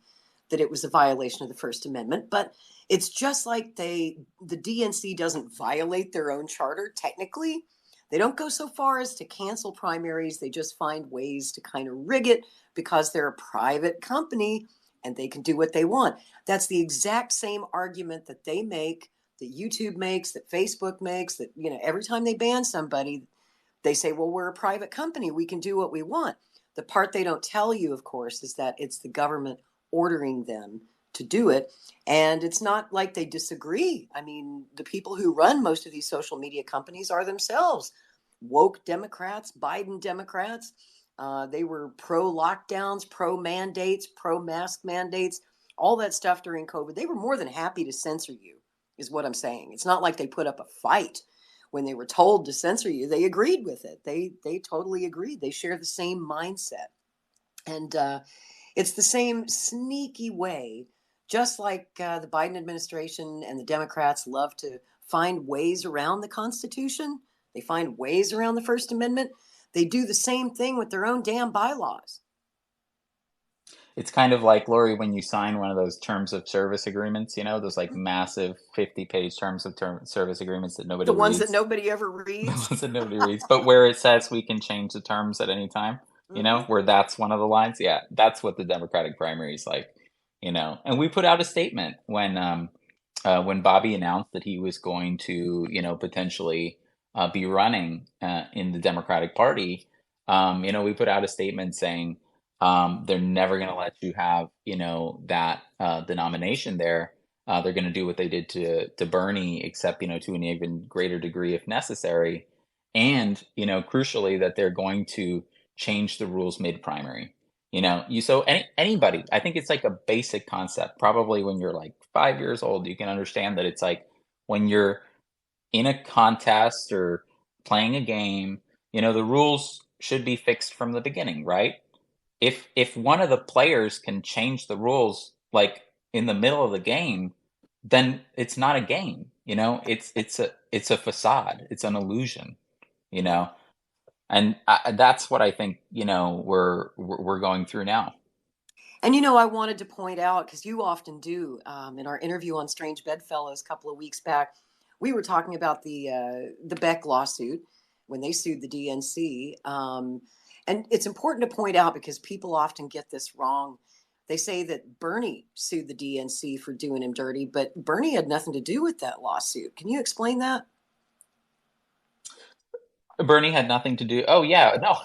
that it was a violation of the First Amendment. But it's just like the DNC doesn't violate their own charter technically. They don't go so far as to cancel primaries. They just find ways to kind of rig it because they're a private company and they can do what they want. That's the exact same argument that they make, that YouTube makes, that Facebook makes, that, every time they ban somebody, they say, well, we're a private company. We can do what we want. The part they don't tell you, of course, is that it's the government ordering them to do it. And it's not like they disagree. I mean, the people who run most of these social media companies are themselves woke Democrats, Biden Democrats. They were pro lockdowns, pro mandates, pro mask mandates, all that stuff during COVID. They were more than happy to censor you, is what I'm saying. It's not like they put up a fight when they were told to censor you. They agreed with it. They totally agreed. They share the same mindset. And it's the same sneaky way, just like the Biden administration and the Democrats love to find ways around the Constitution. They find ways around the First Amendment. They do the same thing with their own damn bylaws. It's kind of like, Lori, when you sign one of those terms of service agreements, those like massive 50-page terms of service agreements that nobody The ones that reads. nobody ever The reads. ones that nobody reads, but where it says we can change the terms at any time, where that's one of the lines. Yeah, that's what the Democratic primary is like, And we put out a statement when Bobby announced that he was going to, potentially be running in the Democratic Party. We put out a statement saying they're never going to let you have, that the nomination there. They're going to do what they did to Bernie, except to an even greater degree if necessary, and crucially that they're going to change the rules mid primary. Anybody, I think it's like a basic concept. Probably when you're like 5 years old, you can understand that it's like when you're in a contest or playing a game, the rules should be fixed from the beginning, right? If one of the players can change the rules like in the middle of the game, then it's not a game. It's a facade. It's an illusion. And that's what I think. We're going through now. And I wanted to point out, because you often do, in our interview on Strange Bedfellows a couple of weeks back, we were talking about the Beck lawsuit when they sued the DNC. And it's important to point out because people often get this wrong. They say that Bernie sued the DNC for doing him dirty, but Bernie had nothing to do with that lawsuit. Can you explain that? Bernie had nothing to do. Oh yeah, no.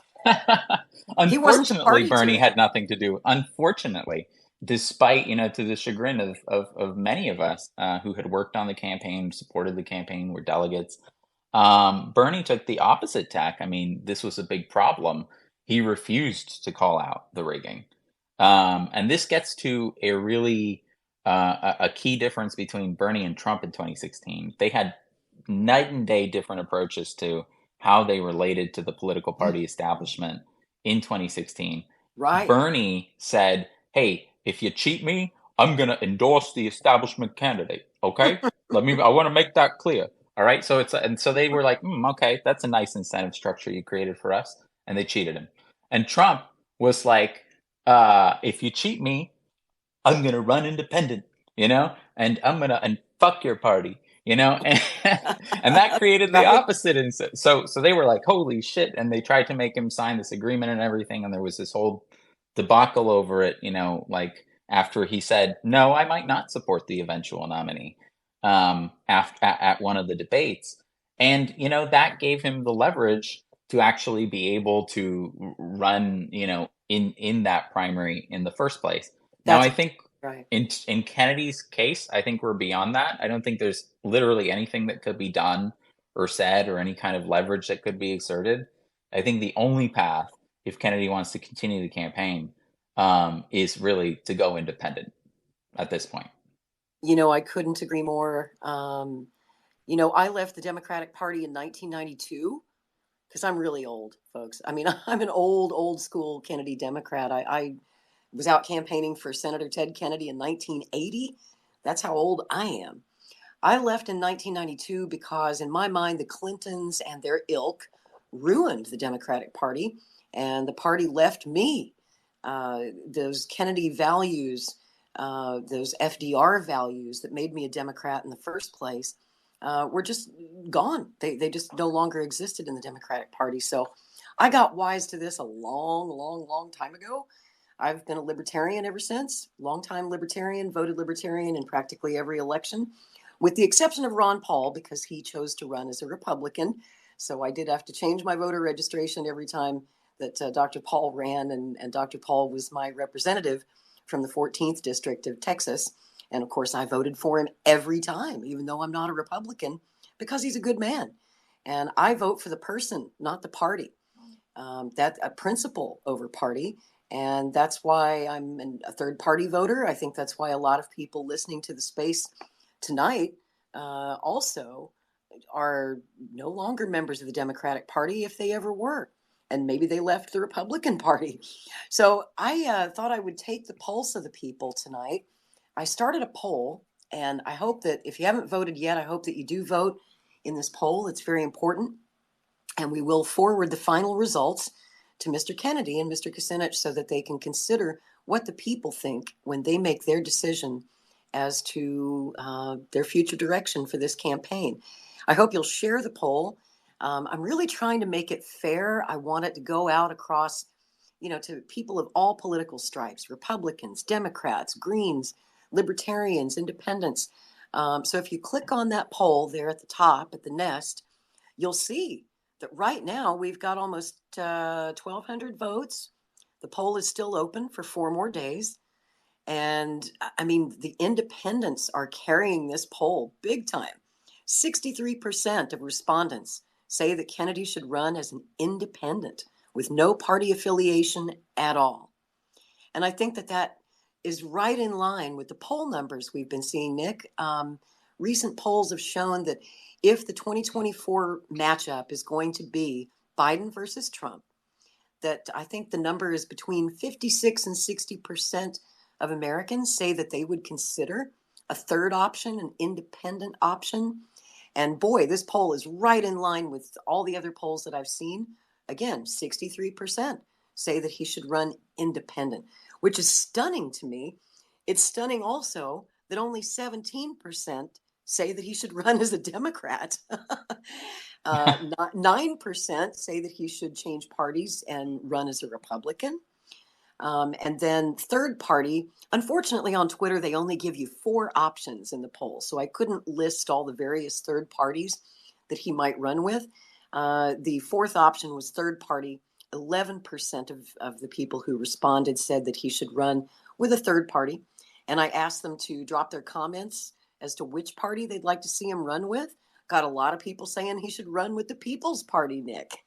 He wasn't a Unfortunately, party to Bernie it. had nothing to do. Unfortunately, despite to the chagrin of many of us who had worked on the campaign, supported the campaign, were delegates. Bernie took the opposite tack. I mean, this was a big problem. He refused to call out the rigging, and this gets to a really a key difference between Bernie and Trump in 2016. They had night and day different approaches to how they related to the political party establishment in 2016. Right. Bernie said, "Hey, if you cheat me, I'm going to endorse the establishment candidate. Okay? I want to make that clear. All right?" So they were like, "Okay, that's a nice incentive structure you created for us." And they cheated him. And Trump was like, "If you cheat me, I'm going to run independent, and fuck your party." And, and that created the Right. opposite. And so they were like, holy shit. And they tried to make him sign this agreement and everything. And there was this whole debacle over it, like after he said, no, I might not support the eventual nominee at one of the debates. And, that gave him the leverage to actually be able to run, in that primary in the first place. Now, That's I think right. in Kennedy's case, I think we're beyond that. I don't think there's literally anything that could be done or said or any kind of leverage that could be exerted. I think the only path, if Kennedy wants to continue the campaign, is really to go independent at this point. I couldn't agree more. I left the Democratic Party in 1992 because I'm really old, folks. I mean, I'm an old school Kennedy Democrat. I was out campaigning for Senator Ted Kennedy in 1980. That's how old I am. I left in 1992 because, in my mind, the Clintons and their ilk ruined the Democratic Party, and the party left me. Those Kennedy values, those FDR values that made me a Democrat in the first place, were just gone. They just no longer existed in the Democratic Party. So I got wise to this a long, long, long time ago. I've been a libertarian ever since, longtime libertarian, voted libertarian in practically every election, with the exception of Ron Paul, because he chose to run as a Republican. So I did have to change my voter registration every time that Dr. Paul ran, and Dr. Paul was my representative from the 14th District of Texas. And of course, I voted for him every time, even though I'm not a Republican, because he's a good man. And I vote for the person, not the party. That's a principle over party. And that's why I'm a third party voter. I think that's why a lot of people listening to the space tonight also are no longer members of the Democratic Party, if they ever were. And maybe they left the Republican Party. So I thought I would take the pulse of the people tonight. I started a poll, and I hope that if you haven't voted yet, I hope that you do vote in this poll. It's very important. And we will forward the final results to Mr. Kennedy and Mr. Kucinich so that they can consider what the people think when they make their decision as to their future direction for this campaign. I hope you'll share the poll. I'm really trying to make it fair. I want it to go out across, to people of all political stripes, Republicans, Democrats, Greens, Libertarians, Independents. So if you click on that poll there at the top, at the nest, you'll see that right now we've got almost 1,200 votes. The poll is still open for 4 more days. And I mean, the independents are carrying this poll big time. 63% of respondents say that Kennedy should run as an independent with no party affiliation at all. And I think that that is right in line with the poll numbers we've been seeing, Nick. Recent polls have shown that if the 2024 matchup is going to be Biden versus Trump, that I think the number is between 56 and 60% of Americans say that they would consider a third option, an independent option. And boy, this poll is right in line with all the other polls that I've seen. Again, 63% say that he should run independent, which is stunning to me. It's stunning also that only 17% say that he should run as a Democrat. 9% say that he should change parties and run as a Republican. And then third party, unfortunately on Twitter, they only give you 4 options in the poll. So I couldn't list all the various third parties that he might run with. The 4th option was third party. 11% of the people who responded said that he should run with a third party. And I asked them to drop their comments as to which party they'd like to see him run with. Got a lot of people saying he should run with the People's Party, Nick.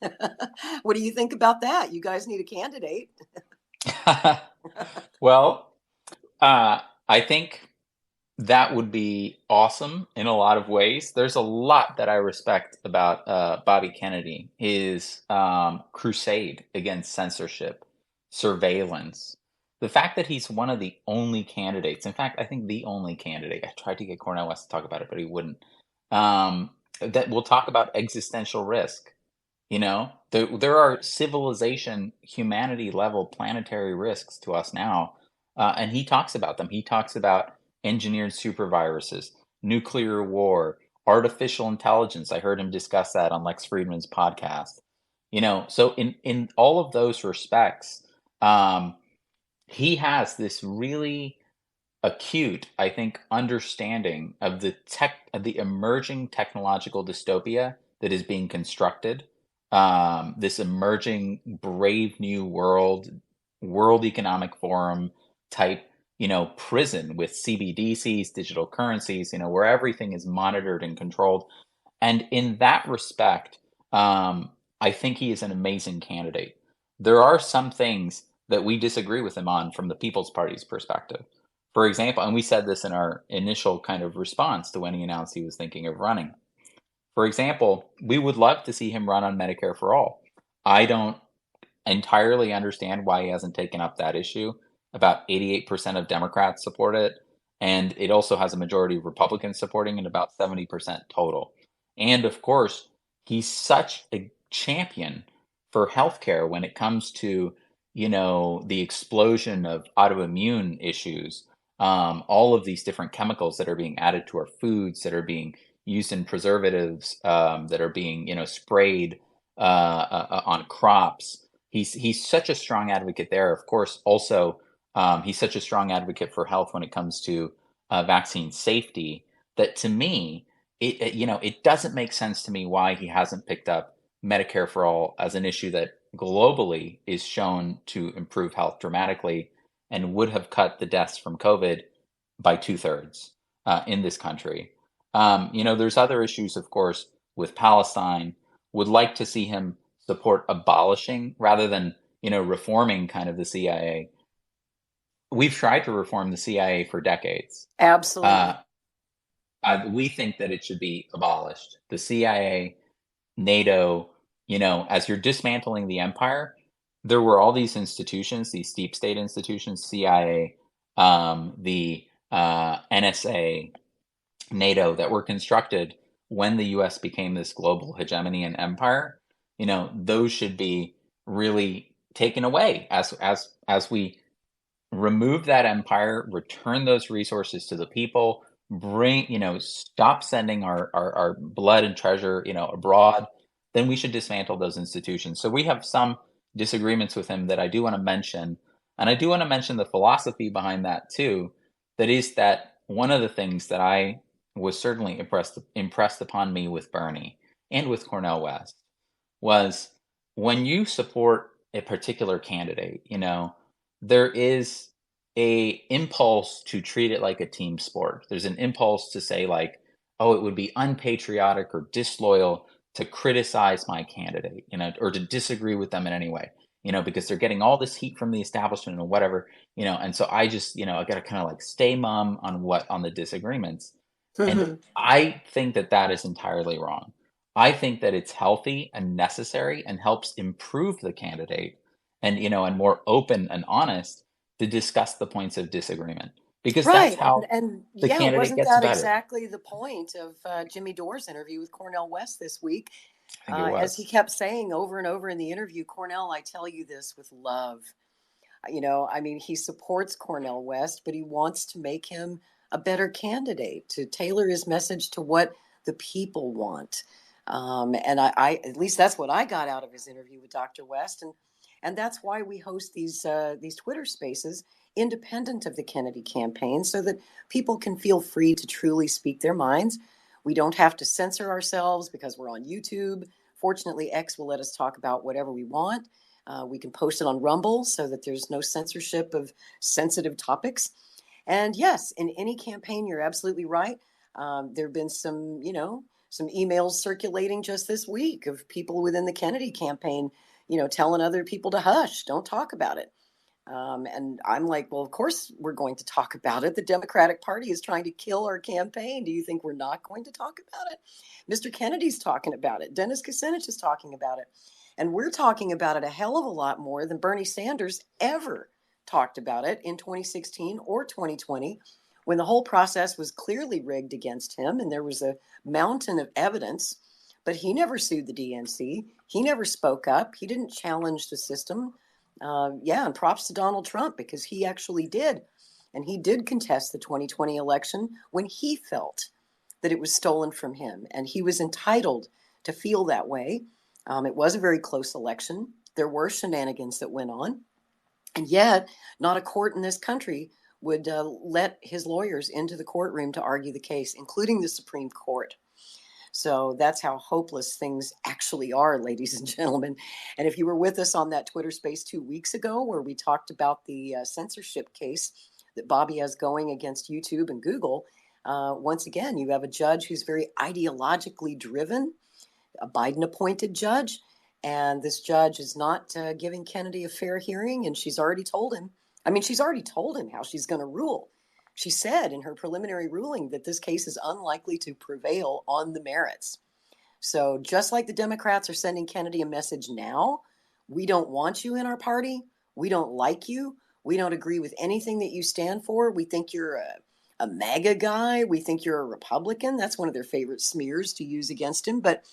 What do you think about that? You guys need a candidate. Well, I think that would be awesome in a lot of ways. There's a lot that I respect about Bobby Kennedy, his crusade against censorship, surveillance, the fact that he's one of the only candidates. In fact, I think the only candidate. I tried to get Cornel West to talk about it, but he wouldn't. That will talk about existential risk. There are civilization, humanity level planetary risks to us now. And he talks about them. He talks about engineered superviruses, nuclear war, artificial intelligence. I heard him discuss that on Lex Friedman's podcast. So in all of those respects, he has this really acute, I think, understanding of the emerging technological dystopia that is being constructed. This emerging brave new World Economic Forum type, prison with CBDCs, digital currencies, where everything is monitored and controlled. And in that respect, I think he is an amazing candidate. There are some things that we disagree with him on from the People's Party's perspective. For example, and we said this in our initial kind of response to when he announced he was thinking of running. For example, we would love to see him run on Medicare for all. I don't entirely understand why he hasn't taken up that issue. About 88% of Democrats support it. And it also has a majority of Republicans supporting and about 70% total. And of course, he's such a champion for healthcare when it comes to, the explosion of autoimmune issues, all of these different chemicals that are being added to our foods, that are being used in preservatives, that are being, sprayed on crops. He's such a strong advocate there. Of course, also he's such a strong advocate for health when it comes to vaccine safety. That to me, it doesn't make sense to me why he hasn't picked up Medicare for all as an issue that globally is shown to improve health dramatically and would have cut the deaths from COVID by 2/3 in this country. There's other issues, of course, with Palestine. Would like to see him support abolishing rather than, reforming kind of the CIA. We've tried to reform the CIA for decades. Absolutely. We think that it should be abolished. The CIA, NATO, as you're dismantling the empire, there were all these institutions, these deep state institutions, CIA, the NSA, NATO, that were constructed when the US became this global hegemony and empire. Those should be really taken away as we remove that empire, return those resources to the people, stop sending our blood and treasure, abroad. Then we should dismantle those institutions. So we have some disagreements with him that I do want to mention. And I do want to mention the philosophy behind that too. That is that one of the things that I was certainly impressed upon me with Bernie and with Cornel West was when you support a particular candidate, there is a impulse to treat it like a team sport. There's an impulse to say like, oh, it would be unpatriotic or disloyal to criticize my candidate, or to disagree with them in any way, because they're getting all this heat from the establishment or whatever, and so I just, I got to kind of like stay mum on the disagreements. And I think that that is entirely wrong. I think that it's healthy and necessary and helps improve the candidate and, and more open and honest to discuss the points of disagreement, because that's Right. how And the yeah, candidate wasn't gets that better. exactly the point of Jimmy Dore's interview with Cornel West this week? I think it As he was. kept saying over and over in the interview, Cornel, I tell you this with love. I mean, he supports Cornel West, but he wants to make him a better candidate, to tailor his message to what the people want. And I, at least that's what I got out of his interview with Dr. West, and that's why we host these Twitter Spaces independent of the Kennedy campaign, so that people can feel free to truly speak their minds. We don't have to censor ourselves because we're on YouTube. Fortunately, X will let us talk about whatever we want. We can post it on Rumble so that there's no censorship of sensitive topics. And yes, in any campaign, you're absolutely right. There have been some emails circulating just this week of people within the Kennedy campaign, telling other people to hush, don't talk about it. And I'm like, well, of course we're going to talk about it. The Democratic Party is trying to kill our campaign. Do you think we're not going to talk about it? Mr. Kennedy's talking about it. Dennis Kucinich is talking about it. And we're talking about it a hell of a lot more than Bernie Sanders ever talked about it in 2016 or 2020, when the whole process was clearly rigged against him and there was a mountain of evidence. But he never sued the DNC. He never spoke up. He didn't challenge the system. And props to Donald Trump, because he actually did. And he did contest the 2020 election when he felt that it was stolen from him. And he was entitled to feel that way. It was a very close election. There were shenanigans that went on. And yet, not a court in this country would let his lawyers into the courtroom to argue the case, including the Supreme Court. So that's how hopeless things actually are, ladies and gentlemen. And if you were with us on that Twitter Space 2 weeks ago, where we talked about the censorship case that Bobby has going against YouTube and Google, once again, you have a judge who's very ideologically driven, a Biden-appointed judge, and this judge is not giving Kennedy a fair hearing, and she's already told him how she's going to rule. She said in her preliminary ruling that this case is unlikely to prevail on the merits. So just like the Democrats are sending Kennedy a message now, we don't want you in our party. We don't like you. We don't agree with anything that you stand for. We think you're a MAGA guy. We think you're a Republican. That's one of their favorite smears to use against him. But,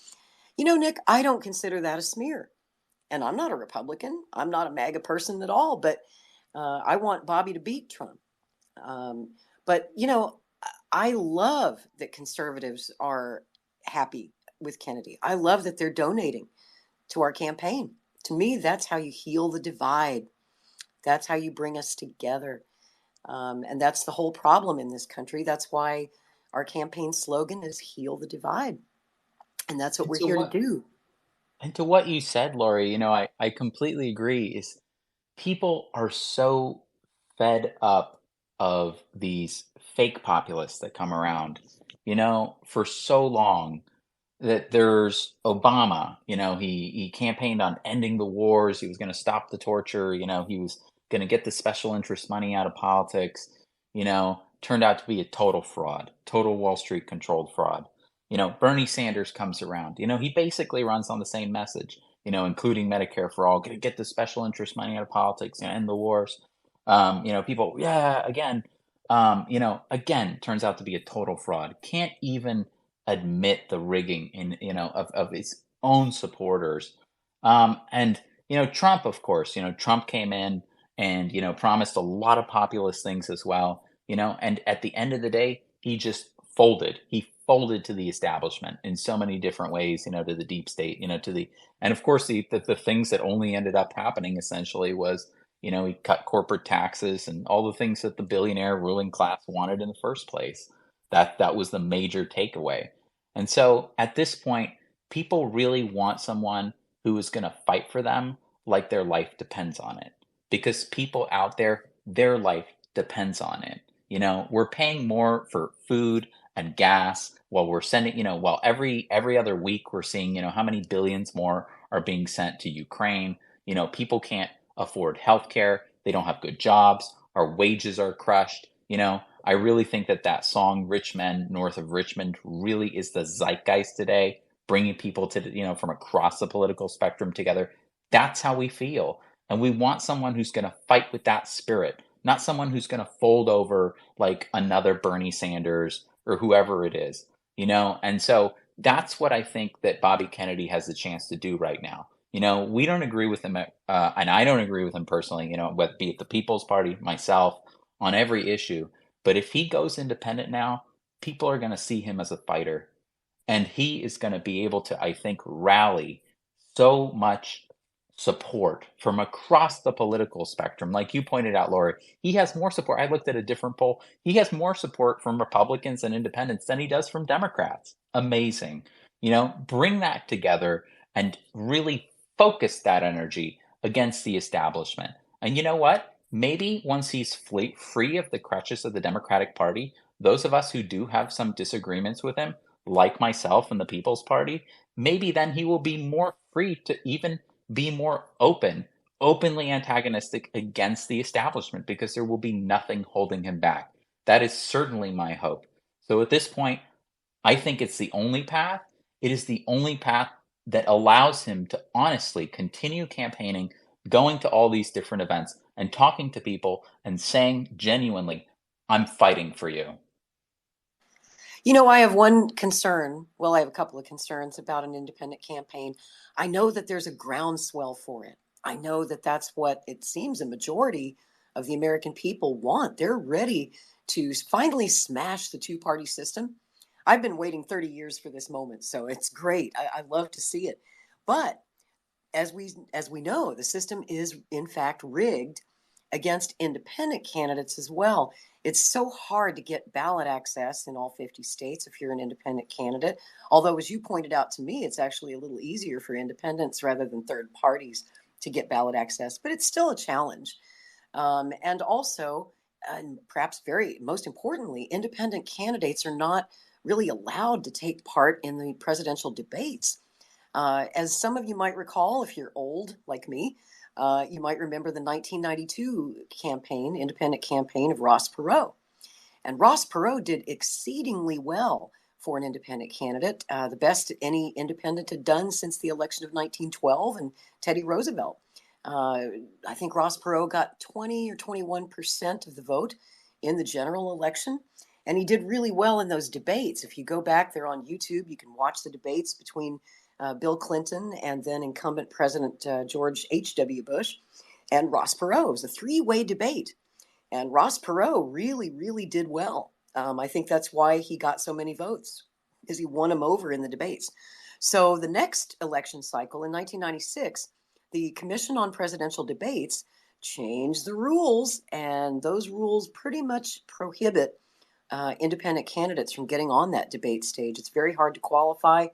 Nick, I don't consider that a smear. And I'm not a Republican. I'm not a MAGA person at all. But I want Bobby to beat Trump. But, I love that conservatives are happy with Kennedy. I love that they're donating to our campaign. To me, that's how you heal the divide. That's how you bring us together. And that's the whole problem in this country. That's why our campaign slogan is heal the divide. And that's what And we're to here to what do. and to what you said, Lori, I completely agree. Is people are so fed up of these fake populists that come around, for so long that there's Obama, he campaigned on ending the wars. He was going to stop the torture. He was going to get the special interest money out of politics. Turned out to be a total fraud, total Wall Street controlled fraud. Bernie Sanders comes around. He basically runs on the same message. Including Medicare for all, going to get the special interest money out of politics and end the wars. People, yeah, again, again, turns out to be a total fraud. Can't even admit the rigging of his own supporters. And Trump, of course, Trump came in and promised a lot of populist things as well. And at the end of the day, he just folded. He folded to the establishment in so many different ways. To the deep state. And of course the things that only ended up happening essentially was he cut corporate taxes and all the things that the billionaire ruling class wanted in the first place. That was the major takeaway. And so at this point, people really want someone who is going to fight for them like their life depends on it. Because people out there, their life depends on it. We're paying more for food and gas while we're sending, while every other week we're seeing, how many billions more are being sent to Ukraine. People can't afford health care. They don't have good jobs. Our wages are crushed. I really think that song "Rich Men North of Richmond" really is the zeitgeist today, bringing people to from across the political spectrum together. That's how we feel, and we want someone who's going to fight with that spirit, not someone who's going to fold over like another Bernie Sanders or whoever it is. And so that's what I think that Bobby Kennedy has the chance to do right now. We don't agree with him, and I don't agree with him personally. Whether be it the People's Party, myself, on every issue. But if he goes independent now, people are going to see him as a fighter. And he is going to be able to, I think, rally so much support from across the political spectrum. Like you pointed out, Lori, he has more support. I looked at a different poll. He has more support from Republicans and independents than he does from Democrats. Amazing. Bring that together and really focus that energy against the establishment. And you know what? Maybe once he's free of the crutches of the Democratic Party, those of us who do have some disagreements with him, like myself and the People's Party, maybe then he will be more free to even be more openly antagonistic against the establishment because there will be nothing holding him back. That is certainly my hope. So at this point, I think it's the only path. It is the only path that allows him to honestly continue campaigning, going to all these different events and talking to people and saying genuinely, I'm fighting for you. I have one concern. Well, I have a couple of concerns about an independent campaign. I know that there's a groundswell for it. I know that that's what it seems a majority of the American people want. They're ready to finally smash the two-party system. I've been waiting 30 years for this moment, so it's great. I love to see it. But as we know, the system is in fact rigged against independent candidates as well. It's so hard to get ballot access in all 50 states if you're an independent candidate. Although, as you pointed out to me, it's actually a little easier for independents rather than third parties to get ballot access, but it's still a challenge. And also, and perhaps most importantly, independent candidates are not really allowed to take part in the presidential debates. As some of you might recall, if you're old like me, you might remember the 1992 independent campaign of Ross Perot. And Ross Perot did exceedingly well for an independent candidate, the best any independent had done since the election of 1912 and Teddy Roosevelt. I think Ross Perot got 20 or 21% of the vote in the general election. And he did really well in those debates. If you go back there on YouTube, you can watch the debates between Bill Clinton and then incumbent President George H.W. Bush and Ross Perot. It was a three-way debate. And Ross Perot really, really did well. I think that's why he got so many votes, because he won him over in the debates. So the next election cycle in 1996, the Commission on Presidential Debates changed the rules, and those rules pretty much prohibit independent candidates from getting on that debate stage. It's very hard to qualify.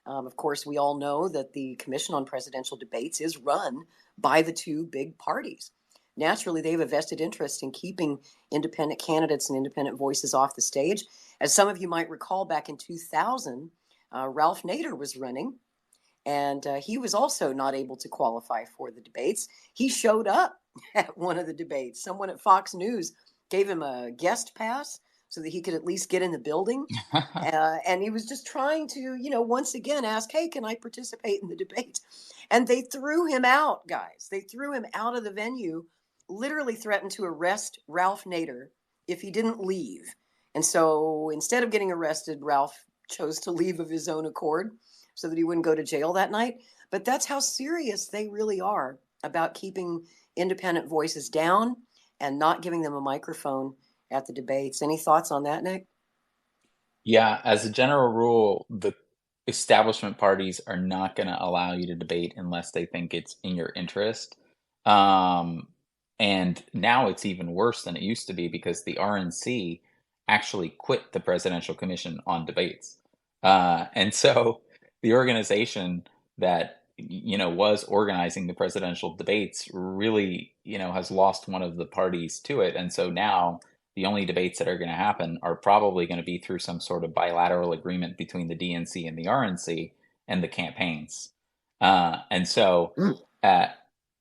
Of course, we all know that the Commission on Presidential Debates is run by the two big parties. Naturally, they have a vested interest in keeping independent candidates and independent voices off the stage. As some of you might recall, back in 2000, Ralph Nader was running, and he was also not able to qualify for the debates. He showed up at one of the debates. Someone at Fox News gave him a guest pass so that he could at least get in the building. And he was just trying to, once again ask, hey, can I participate in the debate? And they threw him out, guys. They threw him out of the venue, literally threatened to arrest Ralph Nader if he didn't leave. And so instead of getting arrested, Ralph chose to leave of his own accord so that he wouldn't go to jail that night. But that's how serious they really are about keeping independent voices down and not giving them a microphone at the debates. Any thoughts on that, Nick? Yeah, as a general rule, the establishment parties are not going to allow you to debate unless they think it's in your interest. And now it's even worse than it used to be because the RNC actually quit the Presidential Commission on Debates. And so the organization that, was organizing the presidential debates really, has lost one of the parties to it. And so now the only debates that are going to happen are probably going to be through some sort of bilateral agreement between the DNC and the RNC and the campaigns. And so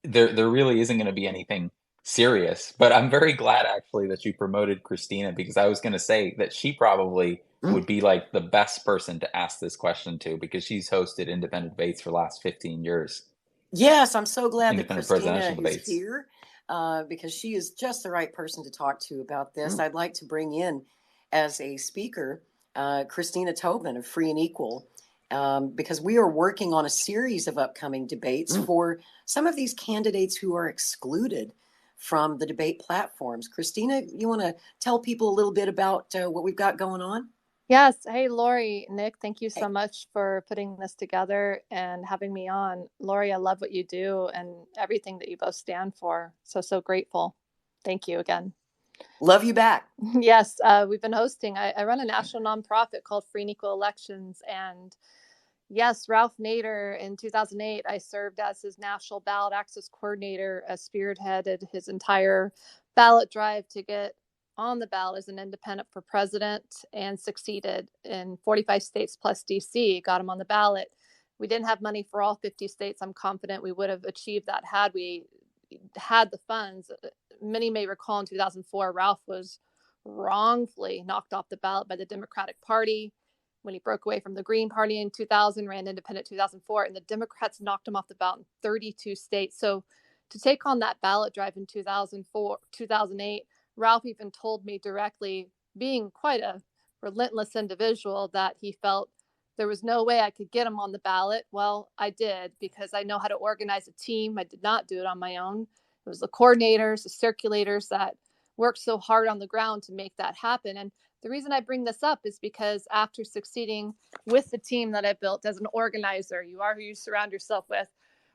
there really isn't going to be anything serious. But I'm very glad actually that you promoted Christina, because I was going to say that she probably would be like the best person to ask this question to, because she's hosted independent debates for the last 15 years. Yes, I'm so glad that Christina presidential is debates. here because she is just the right person to talk to about this. I'd like to bring in as a speaker Christina Tobin of Free and Equal, because we are working on a series of upcoming debates for some of these candidates who are excluded from the debate platforms. Christina, you want to tell people a little bit about what we've got going on? Yes. Hey, Lori, Nick, thank you so much for putting this together and having me on. Lori, I love what you do and everything that you both stand for. So grateful. Thank you again. Love you back. Yes, we've been hosting. I run a national nonprofit called Free and Equal Elections. And yes, Ralph Nader in 2008, I served as his national ballot access coordinator, spearheaded his entire ballot drive to get on the ballot as an independent for president, and succeeded in 45 states plus DC, got him on the ballot. We didn't have money for all 50 states. I'm confident we would have achieved that had we had the funds. Many may recall in 2004, Ralph was wrongfully knocked off the ballot by the Democratic Party when he broke away from the Green Party in 2000, ran independent 2004, and the Democrats knocked him off the ballot in 32 states. So to take on that ballot drive in 2008, Ralph even told me directly, being quite a relentless individual, that he felt there was no way I could get him on the ballot. Well, I did, because I know how to organize a team. I did not do it on my own. It was the coordinators, the circulators that worked so hard on the ground to make that happen. And the reason I bring this up is because after succeeding with the team that I built as an organizer, you are who you surround yourself with,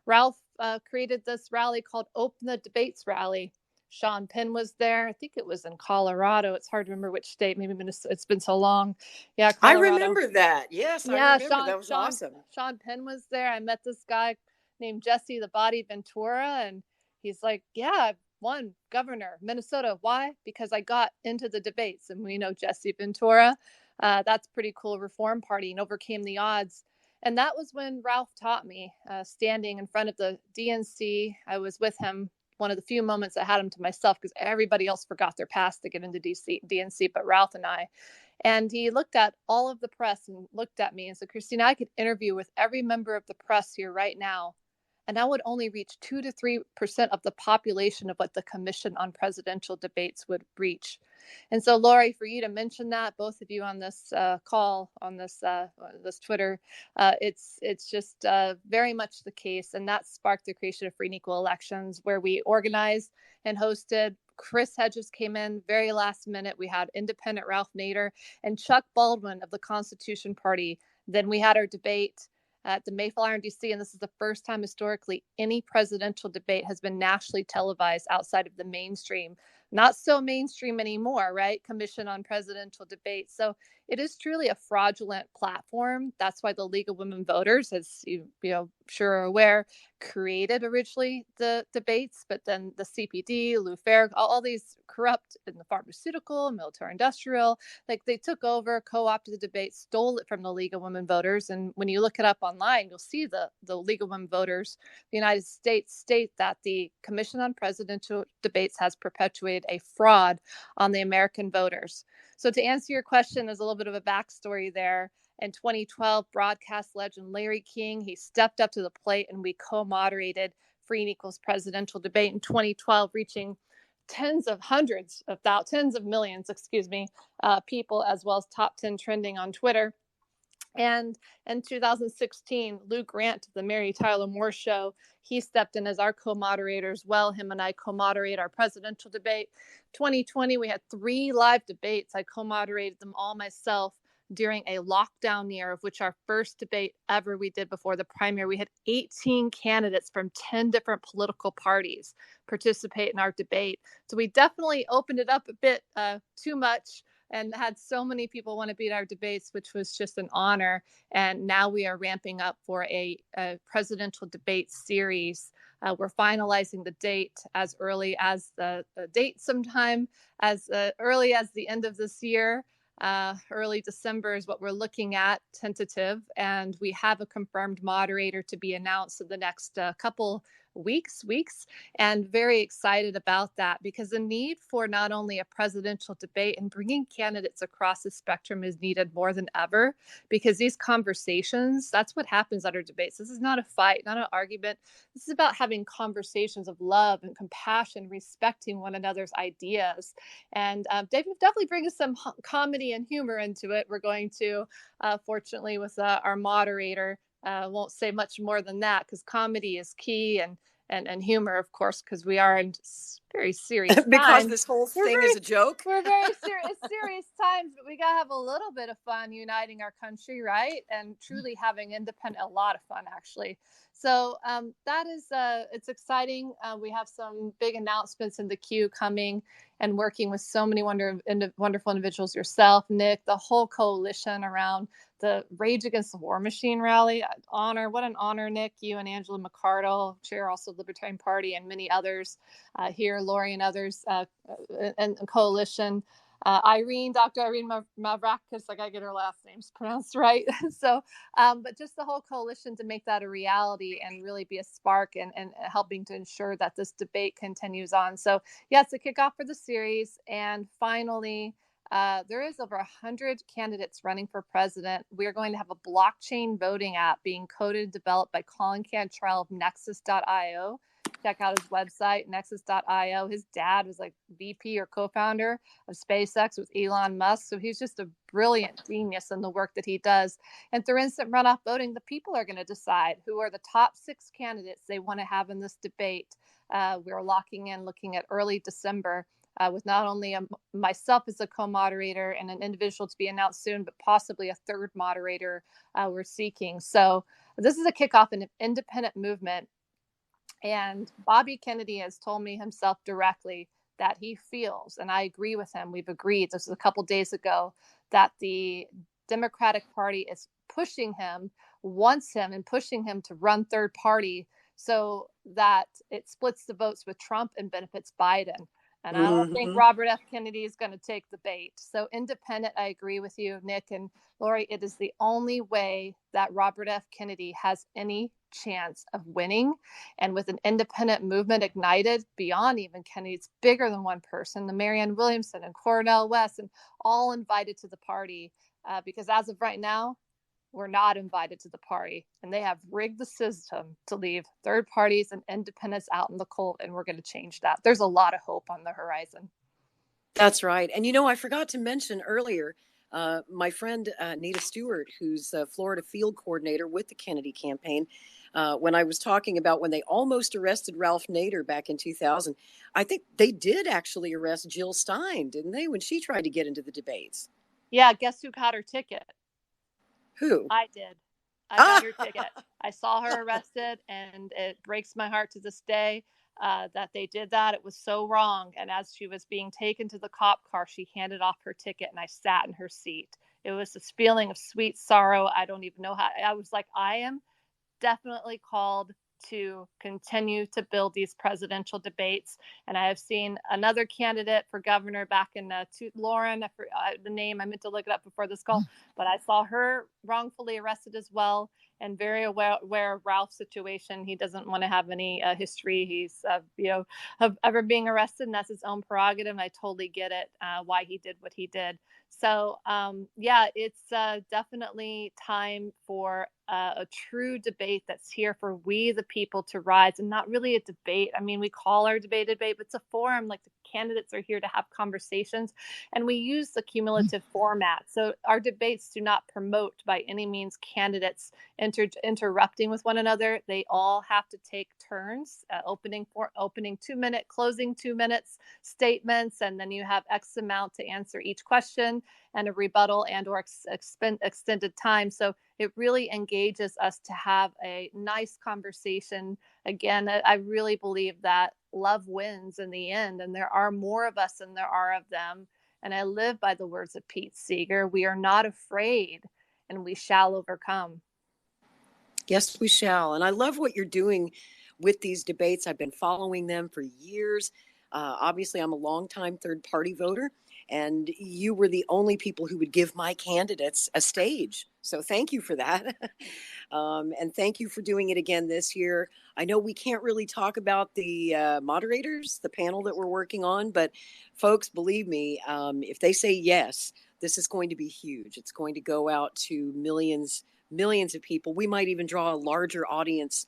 Ralph created this rally called Open the Debates Rally. Sean Penn was there. I think it was in Colorado. It's hard to remember which state. Maybe Minnesota. It's been so long. Yeah, Colorado. I remember that. Yes, I remember. That was awesome. Sean Penn was there. I met this guy named Jesse the Body Ventura, and he's like, yeah, I won governor, Minnesota. Why? Because I got into the debates. And we know Jesse Ventura. That's pretty cool. Reform Party, and overcame the odds. And that was when Ralph taught me, standing in front of the DNC. I was with him. One of the few moments I had him to myself, because everybody else forgot their past to get into DNC, but Ralph and I. And he looked at all of the press and looked at me and said, Christina, I could interview with every member of the press here right now, and that would only reach 2 to 3% of the population of what the Commission on Presidential Debates would reach. And so, Lori, for you to mention that, both of you on this call, on this Twitter, it's just very much the case. And that sparked the creation of Free and Equal Elections, where we organized and hosted. Chris Hedges came in very last minute. We had independent Ralph Nader and Chuck Baldwin of the Constitution Party. Then we had our debate at the Mayflower in DC, and this is the first time historically any presidential debate has been nationally televised outside of the mainstream. Not so mainstream anymore, right? Commission on Presidential Debates. So it is truly a fraudulent platform. That's why the League of Women Voters, as you sure are aware, created originally the debates, but then the CPD, Lou Farag, all these corrupt in the pharmaceutical, military industrial, like they took over, co-opted the debate, stole it from the League of Women Voters. And when you look it up online, you'll see the League of Women Voters, the United States, state that the Commission on Presidential Debates has perpetuated a fraud on the American voters. So to answer your question, there's a little bit of a backstory there. In 2012, broadcast legend Larry King, he stepped up to the plate and we co-moderated Free and Equal's presidential debate in 2012, reaching tens of millions, people, as well as top 10 trending on Twitter. And in 2016, Lou Grant of the Mary Tyler Moore Show, he stepped in as our co-moderator as well. Him and I co-moderate our presidential debate. 2020, we had 3 live debates. I co-moderated them all myself during a lockdown year, of which our first debate ever we did before the primary. We had 18 candidates from 10 different political parties participate in our debate. So we definitely opened it up a bit too much, and had so many people want to be at our debates, which was just an honor. And now we are ramping up for a presidential debate series. We're finalizing the date as early as the date sometime as early as the end of this year. Early December is what we're looking at, tentative. And we have a confirmed moderator to be announced in the next couple weeks, and very excited about that, because the need for not only a presidential debate and bringing candidates across the spectrum is needed more than ever, because these conversations, that's what happens at our debates. This is not a fight, not an argument. This is about having conversations of love and compassion, respecting one another's ideas. And David definitely brings some comedy and humor into it. We're going to, fortunately, with our moderator, won't say much more than that, because comedy is key, and humor, of course, because we are in very serious times. Because this whole thing is a joke. We're very serious times, but we got to have a little bit of fun uniting our country, right? And truly having a lot of fun, actually. So that is, it's exciting. We have some big announcements in the queue coming, and working with so many wonderful individuals, yourself, Nick, the whole coalition around the Rage Against the War Machine rally. What an honor, Nick, you and Angela McCardle, chair also of the Libertarian Party, and many others here, Lori and others, and coalition. Dr. Irene Mavrakis, I gotta get her last names pronounced right. So, but just the whole coalition to make that a reality and really be a spark and helping to ensure that this debate continues on. So, yeah, it's a kickoff for the series. And finally, there is over 100 candidates running for president. We are going to have a blockchain voting app being coded and developed by Colin Cantrell of Nexus.io. Check out his website, Nexus.io. His dad was like VP or co-founder of SpaceX with Elon Musk. So he's just a brilliant genius in the work that he does. And through instant runoff voting, the people are going to decide who are the top 6 candidates they want to have in this debate. We're looking at early December. With not only myself as a co-moderator and an individual to be announced soon, but possibly a third moderator we're seeking. So this is a kickoff in an independent movement. And Bobby Kennedy has told me himself directly that he feels, and I agree with him, we've agreed, this was a couple days ago, that the Democratic Party is pushing him, wants him and pushing him to run third party so that it splits the votes with Trump and benefits Biden. And I don't think Robert F. Kennedy is going to take the bait. So independent, I agree with you, Nick and Lori. It is the only way that Robert F. Kennedy has any chance of winning. And with an independent movement ignited beyond even Kennedy, it's bigger than one person, the Marianne Williamson and Cornel West, and all invited to the party. Because as of right now, were not invited to the party, and they have rigged the system to leave third parties and independents out in the cold, and we're going to change that. There's a lot of hope on the horizon. That's right. And I forgot to mention earlier, my friend Nita Stewart, who's a Florida field coordinator with the Kennedy campaign, when I was talking about when they almost arrested Ralph Nader back in 2000, I think they did actually arrest Jill Stein, didn't they, when she tried to get into the debates? Yeah, guess who got her ticket? Who? I did. I got her ticket. I saw her arrested, and it breaks my heart to this day that they did that. It was so wrong. And as she was being taken to the cop car, she handed off her ticket, and I sat in her seat. It was this feeling of sweet sorrow. I don't even know how. I was like, I am definitely called to continue to build these presidential debates. And I have seen another candidate for governor back in Lauren, the name, I meant to look it up before this call, but I saw her wrongfully arrested as well, and very aware of Ralph's situation. He doesn't want to have any history. He's, of ever being arrested, and that's his own prerogative. And I totally get it, why he did what he did. So, it's definitely time for a true debate that's here for we, the people, to rise, and not really a debate. I mean, we call our debate, but it's a forum. Like, the candidates are here to have conversations, and we use the cumulative format. So our debates do not promote by any means candidates interrupting with one another. They all have to take turns, opening 2 minute, closing 2 minutes statements, and then you have X amount to answer each question, and a rebuttal and or extended time. So it really engages us to have a nice conversation. Again, I really believe that love wins in the end, and there are more of us than there are of them. And I live by the words of Pete Seeger: we are not afraid, and we shall overcome. Yes, we shall. And I love what you're doing with these debates. I've been following them for years. Obviously, I'm a longtime third party voter, and you were the only people who would give my candidates a stage. So thank you for that. And thank you for doing it again this year. I know we can't really talk about the moderators, the panel that we're working on, but folks, believe me, if they say yes, this is going to be huge. It's going to go out to millions of people. We might even draw a larger audience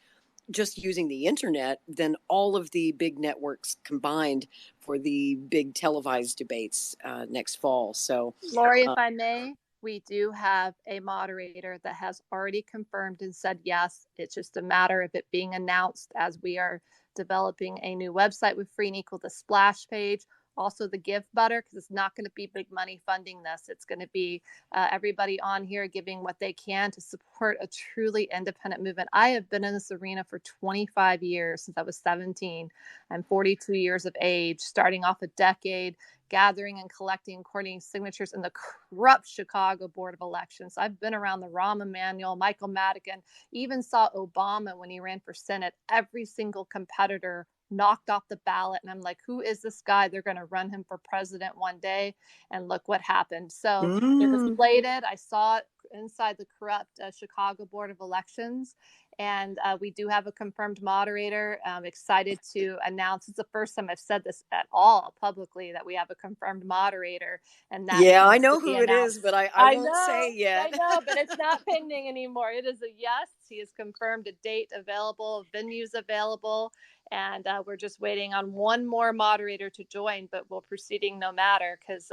just using the internet than all of the big networks combined for the big televised debates next fall. So, Lori, if I may, we do have a moderator that has already confirmed and said yes. It's just a matter of it being announced as we are developing a new website with Free and Equal, the splash page. Also the Give Butter, because it's not going to be big money funding this. It's going to be everybody on here giving what they can to support a truly independent movement. I have been in this arena for 25 years, since I was 17. I'm 42 years of age, starting off a decade gathering and collecting and coordinating signatures in the corrupt Chicago Board of Elections. I've been around the Rahm Emanuel, Michael Madigan, even saw Obama when he ran for Senate. Every single competitor knocked off the ballot, and I'm like, who is this guy? They're going to run him for president one day, and look what happened. So it was slated. I saw it inside the corrupt Chicago Board of Elections, and we do have a confirmed moderator. I'm excited to announce, it's the first time I've said this at all publicly, that we have a confirmed moderator. And that I know who it is, but I won't say yet. I know, but it's not pending anymore. It is a yes. He has confirmed a date available, venues available, and we're just waiting on one more moderator to join, but we're proceeding no matter, because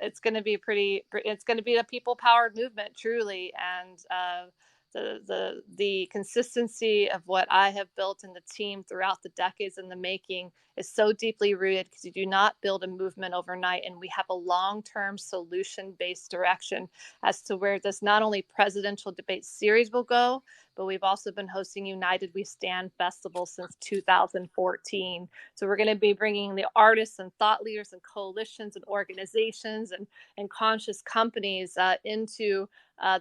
it's going to be it's going to be a people powered movement, truly. And the consistency of what I have built in the team throughout the decades in the making is so deeply rooted, because you do not build a movement overnight. And we have a long-term solution-based direction as to where this not only presidential debate series will go, but we've also been hosting United We Stand Festival since 2014. So we're going to be bringing the artists and thought leaders and coalitions and organizations and conscious companies into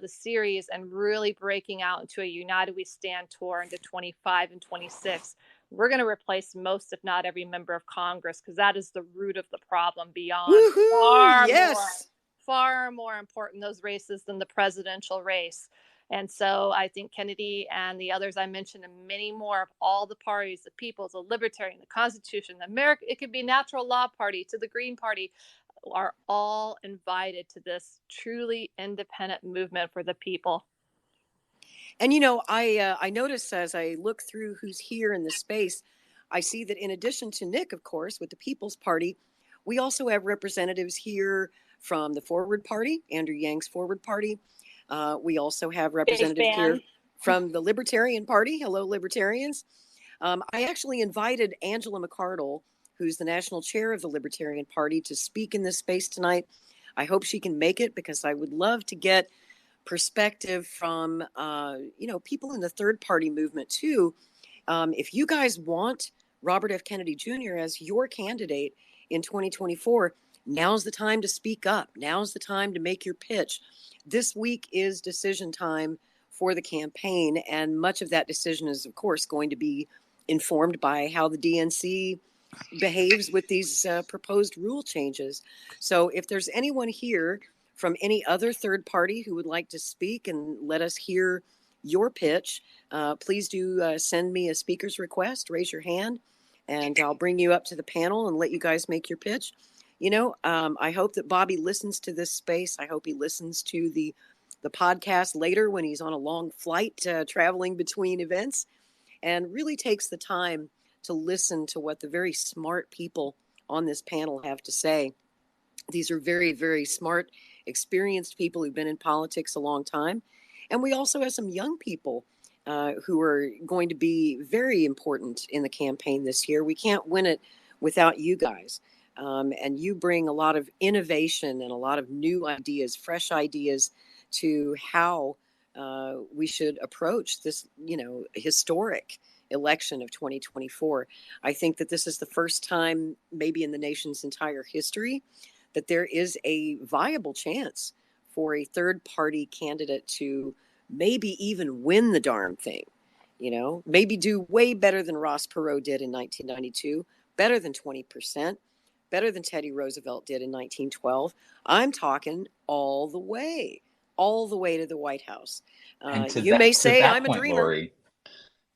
the series, and really breaking out into a United We Stand tour into 25 and 26. We're going to replace most, if not every, member of Congress, because that is the root of the problem, beyond far more important, those races, than the presidential race. And so I think Kennedy and the others I mentioned, and many more of all the parties, the People's, the Libertarian, the Constitution, the America, it could be Natural Law Party to the Green Party, are all invited to this truly independent movement for the people. And I notice as I look through who's here in the space, I see that in addition to Nick, of course, with the People's Party, we also have representatives here from the Forward Party, Andrew Yang's Forward Party. We also have representatives here from the Libertarian Party. Hello, Libertarians. I actually invited Angela McArdle, who's the national chair of the Libertarian Party, to speak in this space tonight. I hope she can make it because I would love to get perspective from people in the third party movement too. If you guys want Robert F. Kennedy Jr. as your candidate in 2024, now's the time to speak up. Now's the time to make your pitch. This week is decision time for the campaign, and much of that decision is, of course, going to be informed by how the DNC behaves with these proposed rule changes. So if there's anyone here from any other third party who would like to speak and let us hear your pitch, please do send me a speaker's request, raise your hand, and I'll bring you up to the panel and let you guys make your pitch. I hope that Bobby listens to this space. I hope he listens to the podcast later when he's on a long flight traveling between events, and really takes the time to listen to what the very smart people on this panel have to say. These are very, very smart, experienced people who've been in politics a long time. And we also have some young people who are going to be very important in the campaign this year. We can't win it without you guys. And you bring a lot of innovation and a lot of new ideas, fresh ideas to how we should approach this, historic election of 2024. I think that this is the first time, maybe in the nation's entire history, that there is a viable chance for a third party candidate to maybe even win the darn thing, maybe do way better than Ross Perot did in 1992, better than 20%, better than Teddy Roosevelt did in 1912. I'm talking all the way to the White House. You may say I'm a dreamer. Lori,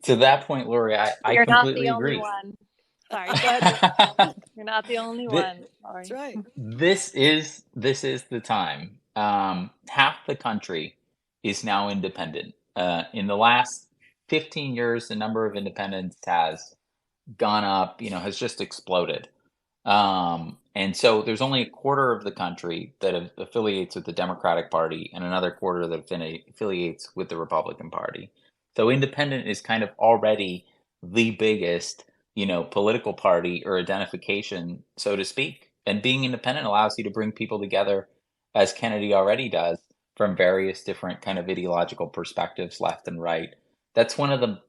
to that point, Lori, I completely agree. You're not the only one. Sorry, go ahead. You're not the only one. Sorry. That's right. This is the time. Half the country is now independent. In the last 15 years, the number of independents has gone up, has just exploded. And so there's only a quarter of the country that affiliates with the Democratic Party and another quarter that affiliates with the Republican Party. So independent is kind of already the biggest, political party or identification, so to speak. And being independent allows you to bring people together, as Kennedy already does, from various different kind of ideological perspectives, left and right. That's one of the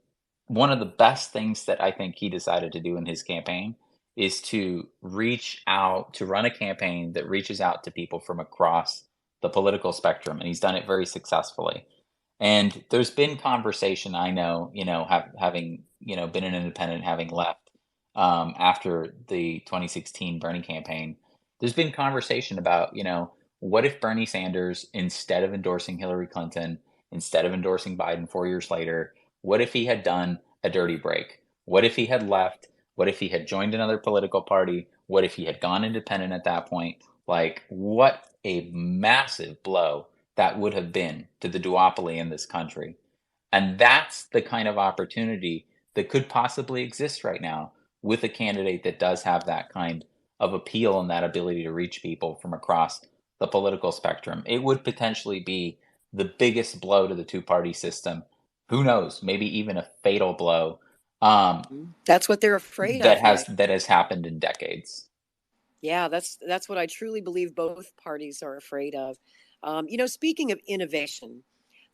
best things that I think he decided to do in his campaign, is to reach out, to run a campaign that reaches out to people from across the political spectrum. And he's done it very successfully. And there's been conversation, I know, having, been an independent, having left after the 2016 Bernie campaign, there's been conversation about, what if Bernie Sanders, instead of endorsing Hillary Clinton, instead of endorsing Biden 4 years later, what if he had done a dirty break? What if he had left? What if he had joined another political party? What if he had gone independent at that point? Like, what a massive blow that would have been to the duopoly in this country. And that's the kind of opportunity that could possibly exist right now with a candidate that does have that kind of appeal and that ability to reach people from across the political spectrum. It would potentially be the biggest blow to the two-party system. Who knows? Maybe even a fatal blow. That's what they're afraid of. That has happened in decades. Yeah, that's what I truly believe both parties are afraid of. Speaking of innovation,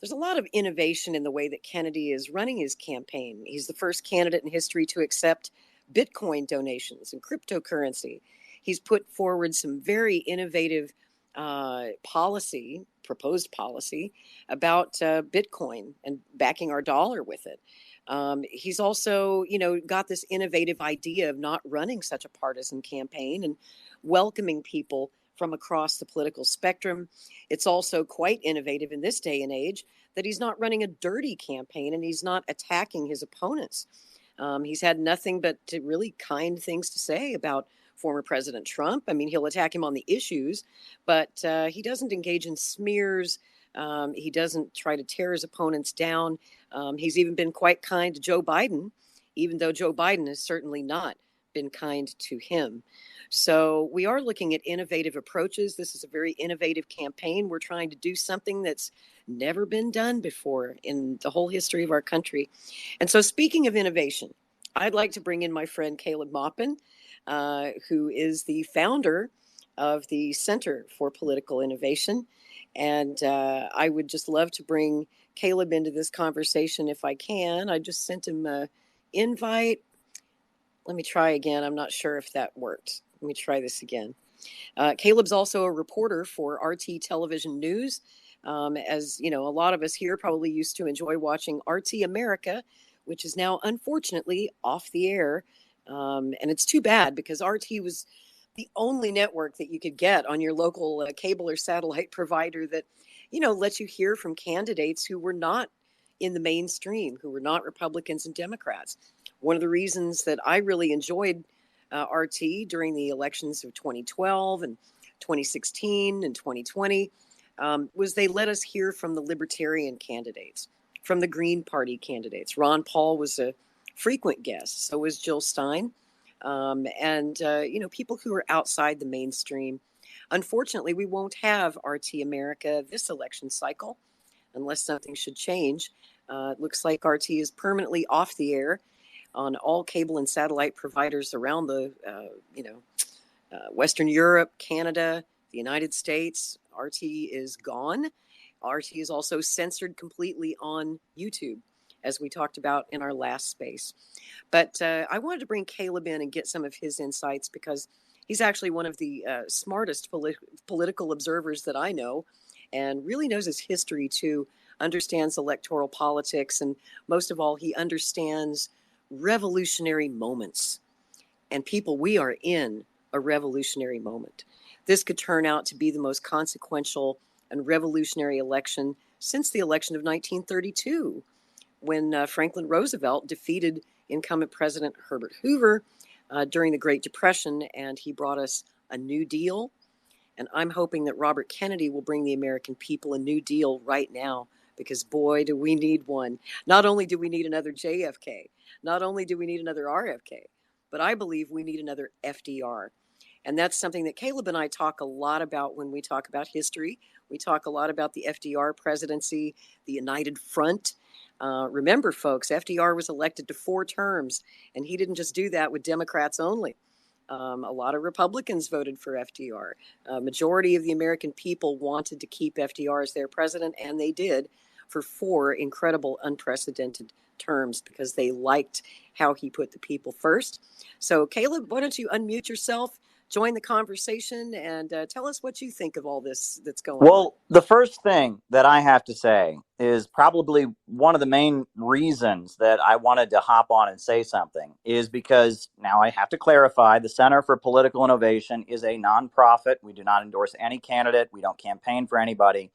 there's a lot of innovation in the way that Kennedy is running his campaign. He's the first candidate in history to accept Bitcoin donations and cryptocurrency. He's put forward some very innovative proposed policy about Bitcoin and backing our dollar with it. He's also, got this innovative idea of not running such a partisan campaign and welcoming people from across the political spectrum. It's also quite innovative in this day and age that he's not running a dirty campaign and he's not attacking his opponents. He's had nothing but really kind things to say about former President Trump. I mean, he'll attack him on the issues, but he doesn't engage in smears. He doesn't try to tear his opponents down. He's even been quite kind to Joe Biden, even though Joe Biden has certainly not been kind to him. So we are looking at innovative approaches. This is a very innovative campaign. We're trying to do something that's never been done before in the whole history of our country. And so speaking of innovation, I'd like to bring in my friend Caleb Maupin, who is the founder of the Center for Political Innovation. And I would just love to bring Caleb into this conversation if I can. I just sent him an invite. Let me try again. I'm not sure if that worked. Let me try this again. Caleb's also a reporter for RT Television News. As you know, a lot of us here probably used to enjoy watching RT America, which is now unfortunately off the air. And it's too bad because RT was the only network that you could get on your local cable or satellite provider that, you know, lets you hear from candidates who were not in the mainstream, who were not Republicans and Democrats. One of the reasons that I really enjoyed RT during the elections of 2012 and 2016 and 2020 was they let us hear from the Libertarian candidates, from the Green Party candidates. Ron Paul was a frequent guest. So was Jill Stein. And you know, people who are outside the mainstream. Unfortunately, we won't have RT America this election cycle unless something should change. It looks like RT is permanently off the air on all cable and satellite providers around the, Western Europe, Canada, the United States. RT is gone. RT is also censored completely on YouTube, as we talked about in our last space. But I wanted to bring Caleb in and get some of his insights because he's actually one of the smartest political observers that I know and really knows his history too, understands electoral politics, and most of all, he understands revolutionary moments. And people, we are in a revolutionary moment. This could turn out to be the most consequential and revolutionary election since the election of 1932, when Franklin Roosevelt defeated incumbent President Herbert Hoover during the Great Depression, and he brought us a New Deal. And I'm hoping that Robert Kennedy will bring the American people a New Deal right now, because boy, do we need one. Not only do we need another JFK, not only do we need another RFK, but I believe we need another FDR. And that's something that Caleb and I talk a lot about when we talk about history. We talk a lot about the FDR presidency, the United Front. Remember, folks, FDR was elected to 4 terms, and he didn't just do that with Democrats only. A lot of Republicans voted for FDR. A majority of the American people wanted to keep FDR as their president, and they did for 4 incredible, unprecedented terms because they liked how he put the people first. So, Caleb, why don't you unmute yourself, join the conversation, and tell us what you think of all this that's going on. Well, the first thing that I have to say is probably one of the main reasons that I wanted to hop on and say something is because now I have to clarify the Center for Political Innovation is a nonprofit. We do not endorse any candidate. We don't campaign for anybody.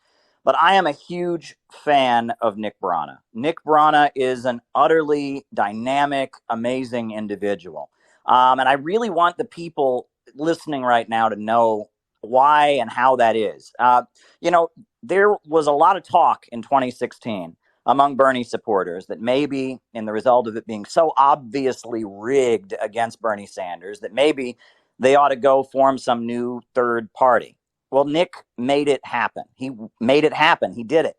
But I am a huge fan of Nick Brana. Nick Brana is an utterly dynamic, amazing individual. And I really want the people listening right now to know why and how that is. There was a lot of talk in 2016 among Bernie supporters that maybe in the result of it being so obviously rigged against Bernie Sanders that maybe they ought to go form some new third party. Well, Nick made it happen. He made it happen. He did it.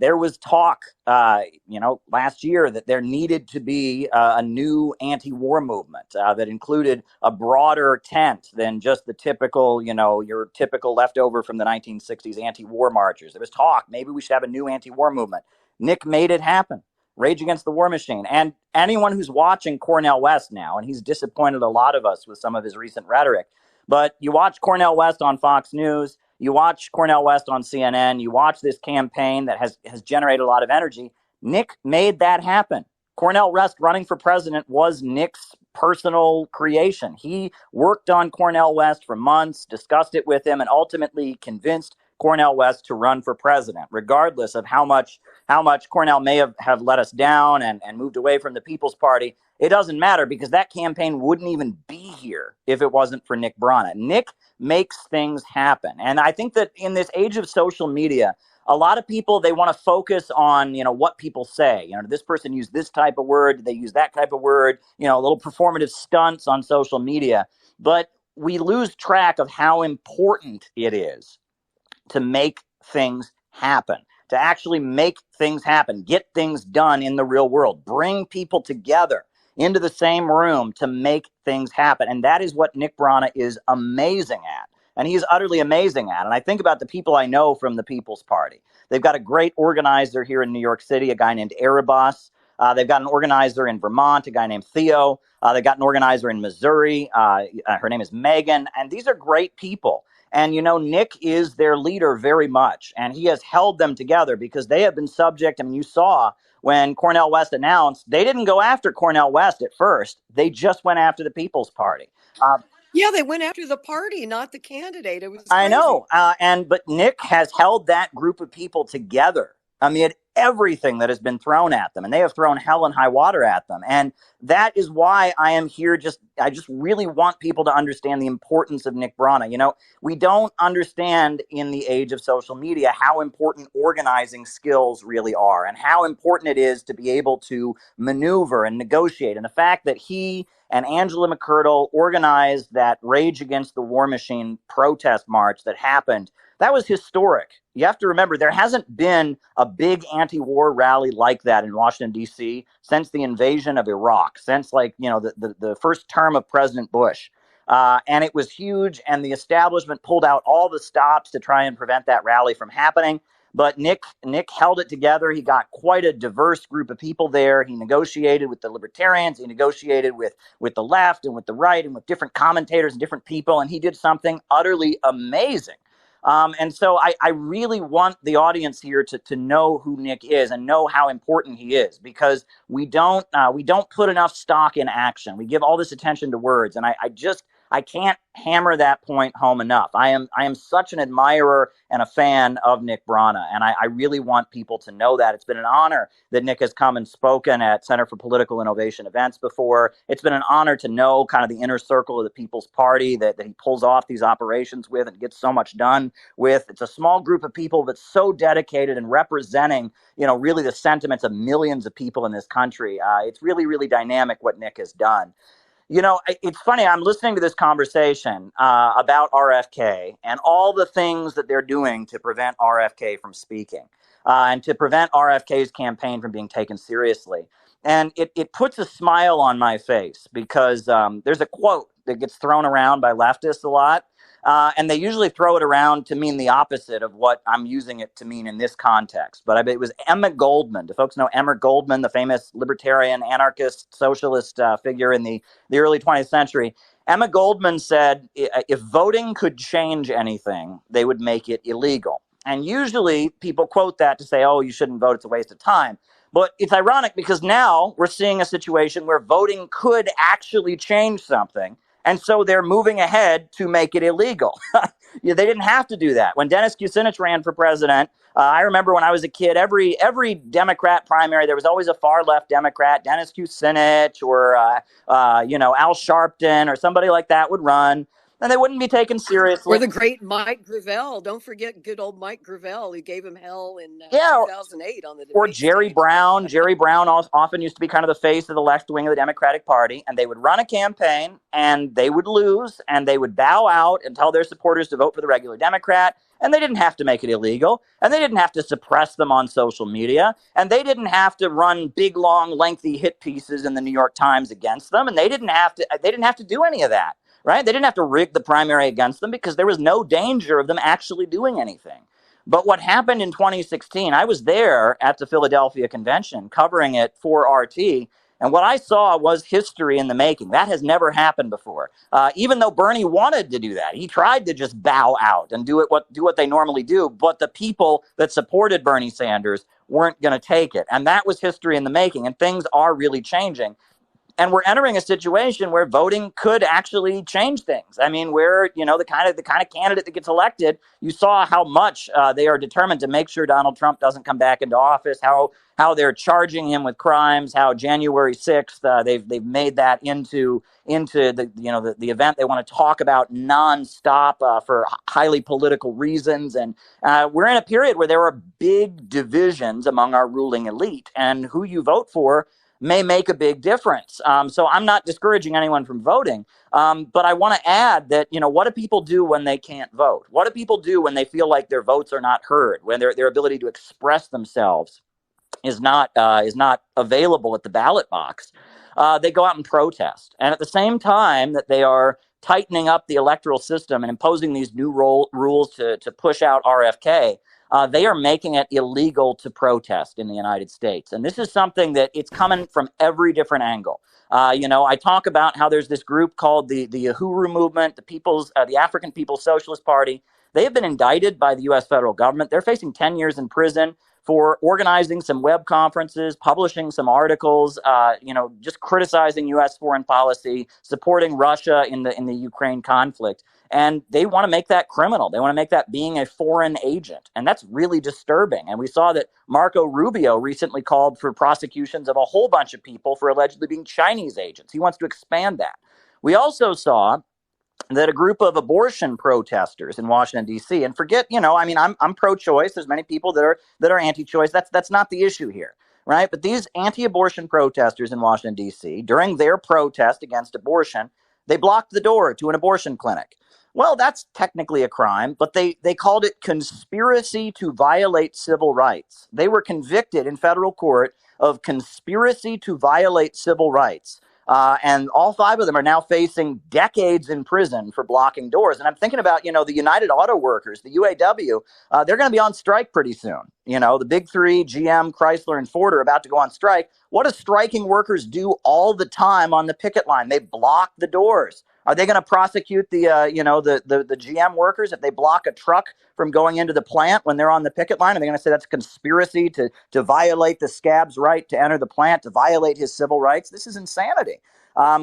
There was talk, last year that there needed to be a new anti-war movement that included a broader tent than just the typical, your typical leftover from the 1960s anti-war marchers. There was talk, maybe we should have a new anti-war movement. Nick made it happen. Rage Against the War Machine. And anyone who's watching Cornel West now, and he's disappointed a lot of us with some of his recent rhetoric, but you watch Cornel West on Fox News, you watch Cornel West on CNN, you watch this campaign that has generated a lot of energy. Nick made that happen. Cornel West running for president was Nick's personal creation. He worked on Cornel West for months, discussed it with him, and ultimately convinced Cornel West to run for president, regardless of how much Cornel may have let us down and moved away from the People's Party. It doesn't matter, because that campaign wouldn't even be here if it wasn't for Nick Brana. Nick makes things happen. And I think that in this age of social media, a lot of people, they want to focus on, what people say. This person used this type of word, they use that type of word, little performative stunts on social media. But we lose track of how important it is to make things happen, to actually make things happen, get things done in the real world, bring people together into the same room to make things happen. And that is what Nick Brana is amazing at. And he's utterly amazing at. And I think about the people I know from the People's Party. They've got a great organizer here in New York City, a guy named Erebus. They've got an organizer in Vermont, a guy named Theo. They've got an organizer in Missouri. Her name is Megan. And these are great people. And, Nick is their leader very much. And he has held them together because they have been subject. I mean, you saw when Cornel West announced, they didn't go after Cornel West at first. They just went after the People's Party. Yeah, they went after the party, not the candidate. It was crazy. I know. But Nick has held that group of people together amid everything that has been thrown at them, and they have thrown hell and high water at them. And that is why I am here. I just really want people to understand the importance of Nick Brana. We don't understand in the age of social media how important organizing skills really are, and how important it is to be able to maneuver and negotiate. And the fact that he and Angela McCurdle organized that Rage Against the War Machine protest march that happened, that was historic. You have to remember, there hasn't been a big anti-war rally like that in Washington, D.C. since the invasion of Iraq, since the first term of President Bush. And it was huge, and the establishment pulled out all the stops to try and prevent that rally from happening. But Nick held it together. He got quite a diverse group of people there. He negotiated with the Libertarians. He negotiated with the left and with the right and with different commentators and different people. And he did something utterly amazing. And so I really want the audience here to know who Nick is and know how important he is, because we don't put enough stock in action. We give all this attention to words, and I can't hammer that point home enough. I am such an admirer and a fan of Nick Brana, and I really want people to know that. It's been an honor that Nick has come and spoken at Center for Political Innovation events before. It's been an honor to know kind of the inner circle of the People's Party that he pulls off these operations with and gets so much done with. It's a small group of people that's so dedicated and representing, really the sentiments of millions of people in this country. It's really, really dynamic what Nick has done. It's funny, I'm listening to this conversation about RFK and all the things that they're doing to prevent RFK from speaking and to prevent RFK's campaign from being taken seriously. And it puts a smile on my face because there's a quote that gets thrown around by leftists a lot. And they usually throw it around to mean the opposite of what I'm using it to mean in this context. But it was Emma Goldman. Do folks know Emma Goldman, the famous libertarian, anarchist, socialist figure in the early 20th century? Emma Goldman said, if voting could change anything, they would make it illegal. And usually people quote that to say, oh, you shouldn't vote, it's a waste of time. But it's ironic because now we're seeing a situation where voting could actually change something. And so they're moving ahead to make it illegal. They didn't have to do that. When Dennis Kucinich ran for president, I remember when I was a kid, every Democrat primary, there was always a far left Democrat, Dennis Kucinich or Al Sharpton or somebody like that would run. And they wouldn't be taken seriously. Or the great Mike Gravel. Don't forget good old Mike Gravel, who gave him hell in 2008 on the debate Or Jerry stage. Brown. Jerry Brown often used to be kind of the face of the left wing of the Democratic Party. And they would run a campaign and they would lose and they would bow out and tell their supporters to vote for the regular Democrat. And they didn't have to make it illegal. And they didn't have to suppress them on social media. And they didn't have to run big, long, lengthy hit pieces in the New York Times against them. And they didn't have to do any of that. Right? They didn't have to rig the primary against them because there was no danger of them actually doing anything. But what happened in 2016, I was there at the Philadelphia convention covering it for RT, and what I saw was history in the making. That has never happened before. Even though Bernie wanted to do that, he tried to just bow out and do what they normally do, but the people that supported Bernie Sanders weren't going to take it. And that was history in the making, and things are really changing. And we're entering a situation where voting could actually change things. I mean, where, the kind of candidate that gets elected, you saw how much they are determined to make sure Donald Trump doesn't come back into office, how they're charging him with crimes, how January 6th, they've made that into the event they want to talk about nonstop for highly political reasons. And we're in a period where there are big divisions among our ruling elite, and who you vote for may make a big difference. So I'm not discouraging anyone from voting, but I want to add that, what do people do when they can't vote? What do people do when they feel like their votes are not heard, when their ability to express themselves is not available at the ballot box? They go out and protest. And at the same time that they are tightening up the electoral system and imposing these new rules to push out RFK, they are making it illegal to protest in the United States. And this is something that it's coming from every different angle. I talk about how there's this group called the Uhuru movement, the African People's Socialist Party. They have been indicted by the U.S. federal government. They're facing 10 years in prison for organizing some web conferences, publishing some articles, just criticizing U.S. foreign policy, supporting Russia in the Ukraine conflict. And they want to make that criminal. They want to make that being a foreign agent. And that's really disturbing. And we saw that Marco Rubio recently called for prosecutions of a whole bunch of people for allegedly being Chinese agents. He wants to expand that. We also saw that a group of abortion protesters in Washington, D.C., and forget, I'm pro-choice. There's many people that are anti-choice. That's not the issue here, right? But these anti-abortion protesters in Washington, D.C., during their protest against abortion, they blocked the door to an abortion clinic. Well, that's technically a crime, but they called it conspiracy to violate civil rights. They were convicted in federal court of conspiracy to violate civil rights. And all 5 of them are now facing decades in prison for blocking doors. And I'm thinking about, the United Auto Workers, the UAW, they're going to be on strike pretty soon. The big 3, GM, Chrysler, and Ford, are about to go on strike. What do striking workers do all the time on the picket line? They block the doors. Are they going to prosecute the GM workers if they block a truck from going into the plant when they're on the picket line? Are they going to say that's conspiracy to violate the scab's right to enter the plant, to violate his civil rights? This is insanity.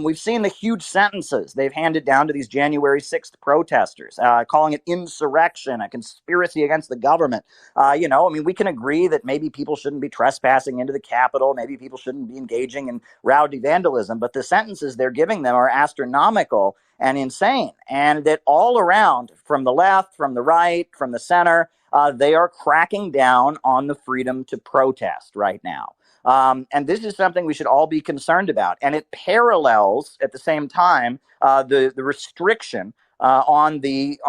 We've seen the huge sentences they've handed down to these January 6th protesters, calling it insurrection, a conspiracy against the government. We can agree that maybe people shouldn't be trespassing into the Capitol. Maybe people shouldn't be engaging in rowdy vandalism. But the sentences they're giving them are astronomical and insane. And that all around, from the left, from the right, from the center, they are cracking down on the freedom to protest right now. And this is something we should all be concerned about. And it parallels, at the same time, the restriction on the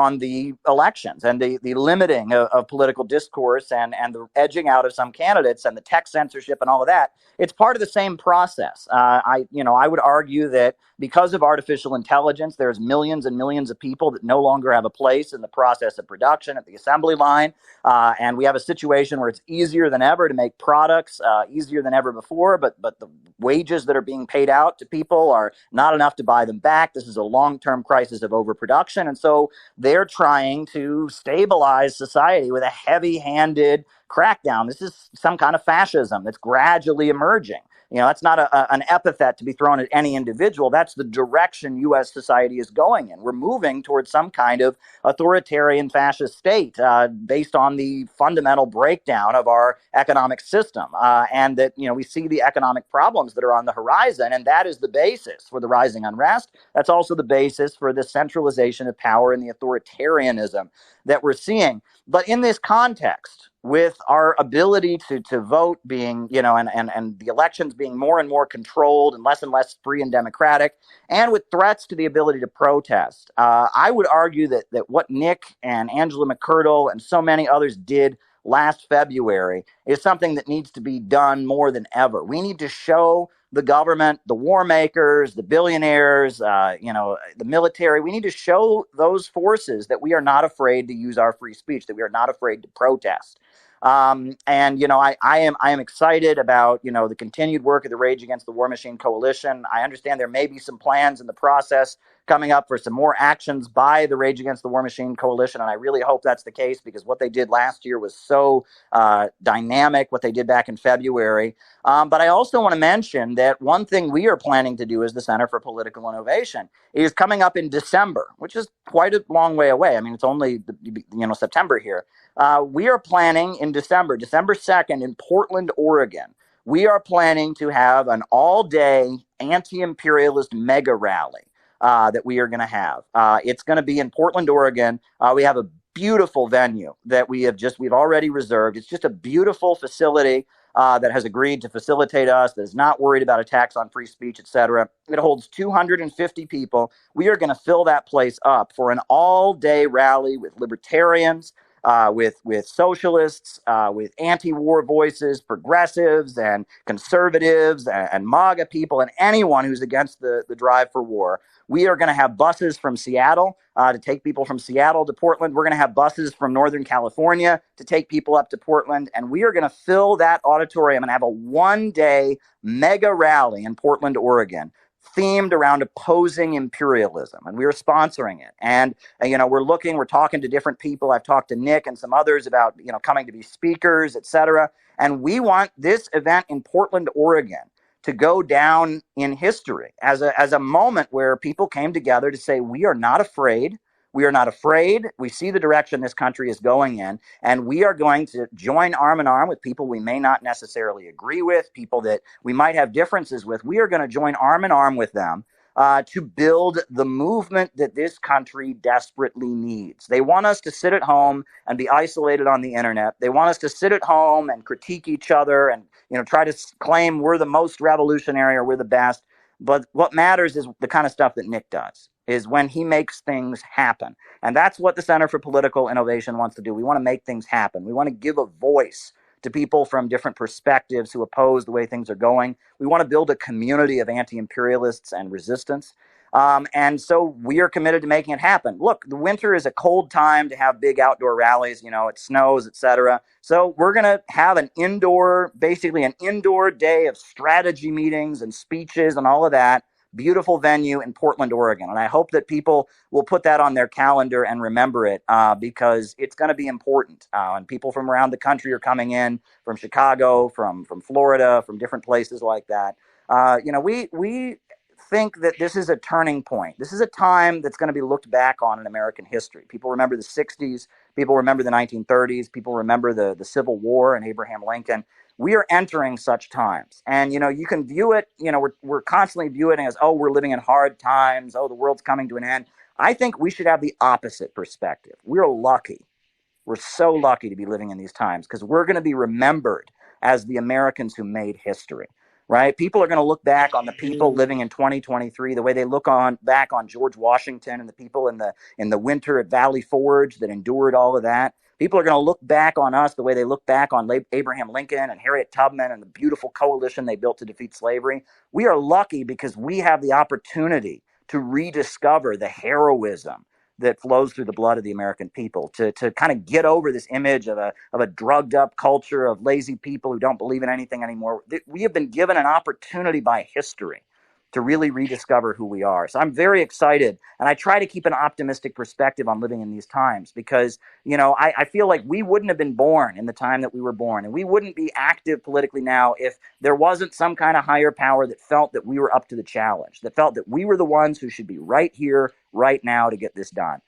elections and the limiting of political discourse and the edging out of some candidates and the tech censorship and all of that. It's part of the same process. I would argue that because of artificial intelligence, there's millions and millions of people that no longer have a place in the process of production at the assembly line. And we have a situation where it's easier than ever to make products, easier than ever before, but the wages that are being paid out to people are not enough to buy them back. This is a long-term crisis of overproduction. And so they're trying to stabilize society with a heavy-handed crackdown. This is some kind of fascism that's gradually emerging. That's not an epithet to be thrown at any individual. That's the direction U.S. society is going in. We're moving towards some kind of authoritarian fascist state based on the fundamental breakdown of our economic system. And that, we see the economic problems that are on the horizon, and that is the basis for the rising unrest. That's also the basis for the centralization of power and the authoritarianism that we're seeing. But in this context, with our ability to vote being, and the elections being more and more controlled and less free and democratic, and with threats to the ability to protest, I would argue that what Nick and Angela McCurdle and so many others did last February is something that needs to be done more than ever. We need to show the government, the war makers, the billionaires, the military. We need to show those forces that we are not afraid to use our free speech, that we are not afraid to protest. I am excited about, the continued work of the Rage Against the War Machine Coalition. I understand there may be some plans in the process coming up for some more actions by the Rage Against the War Machine Coalition, and I really hope that's the case because what they did last year was so dynamic, what they did back in February. But I also want to mention that one thing we are planning to do as the Center for Political Innovation is coming up in December, which is quite a long way away. I mean, it's only September here. We are planning in December 2nd in Portland, Oregon. We are planning to have an all-day anti-imperialist mega rally that we are going to have. It's going to be in Portland, Oregon. We have a beautiful venue that we've already reserved. It's just a beautiful facility that has agreed to facilitate us, that is not worried about attacks on free speech, etc. It holds 250 people. We are going to fill that place up for an all-day rally with libertarians, with socialists, with anti-war voices, progressives and conservatives and MAGA people and anyone who's against the drive for war. We are going to have buses from Seattle to take people from Seattle to Portland. We're going to have buses from Northern California to take people up to Portland. And we are going to fill that auditorium and have a one-day mega rally in Portland, Oregon, themed around opposing imperialism. And we are sponsoring it. And, we're talking to different people. I've talked to Nick and some others about, coming to be speakers, et cetera. And we want this event in Portland, Oregon to go down in history as a moment where people came together to say, we are not afraid. We are not afraid. We see the direction this country is going in, and we are going to join arm in arm with people we may not necessarily agree with, people that we might have differences with. We are going to join arm in arm with them to build the movement that this country desperately needs. They want us to sit at home and be isolated on the internet. They want us to sit at home and critique each other and try to claim we're the most revolutionary or we're the best. But what matters is the kind of stuff that Nick does, is when he makes things happen. And that's what the Center for Political Innovation wants to do. We want to make things happen. We want to give a voice to people from different perspectives who oppose the way things are going. We want to build a community of anti-imperialists and resistance. And so we are committed to making it happen. Look, the winter is a cold time to have big outdoor rallies. It snows, etc. So we're going to have basically an indoor day of strategy meetings and speeches and all of that. Beautiful venue in Portland, Oregon. And I hope that people will put that on their calendar and remember it because it's going to be important. And people from around the country are coming in, from Chicago, from Florida, from different places like that. We think that this is a turning point. This is a time that's going to be looked back on in American history. People remember the 60s. People remember the 1930s. People remember the Civil War and Abraham Lincoln. We are entering such times. And, you can view it, we're constantly viewing it as, oh, we're living in hard times. Oh, the world's coming to an end. I think we should have the opposite perspective. We're lucky. We're so lucky to be living in these times because we're going to be remembered as the Americans who made history, right? People are going to look back on the people living in 2023 the way they look back on George Washington and the people in the winter at Valley Forge that endured all of that. People are going to look back on us the way they look back on Abraham Lincoln and Harriet Tubman and the beautiful coalition they built to defeat slavery. We are lucky because we have the opportunity to rediscover the heroism that flows through the blood of the American people, to kind of get over this image of a drugged up culture of lazy people who don't believe in anything anymore. We have been given an opportunity by history to really rediscover who we are. So I'm very excited, and I try to keep an optimistic perspective on living in these times because, I feel like we wouldn't have been born in the time that we were born, and we wouldn't be active politically now if there wasn't some kind of higher power that felt that we were up to the challenge, that felt that we were the ones who should be right here, right now to get this done.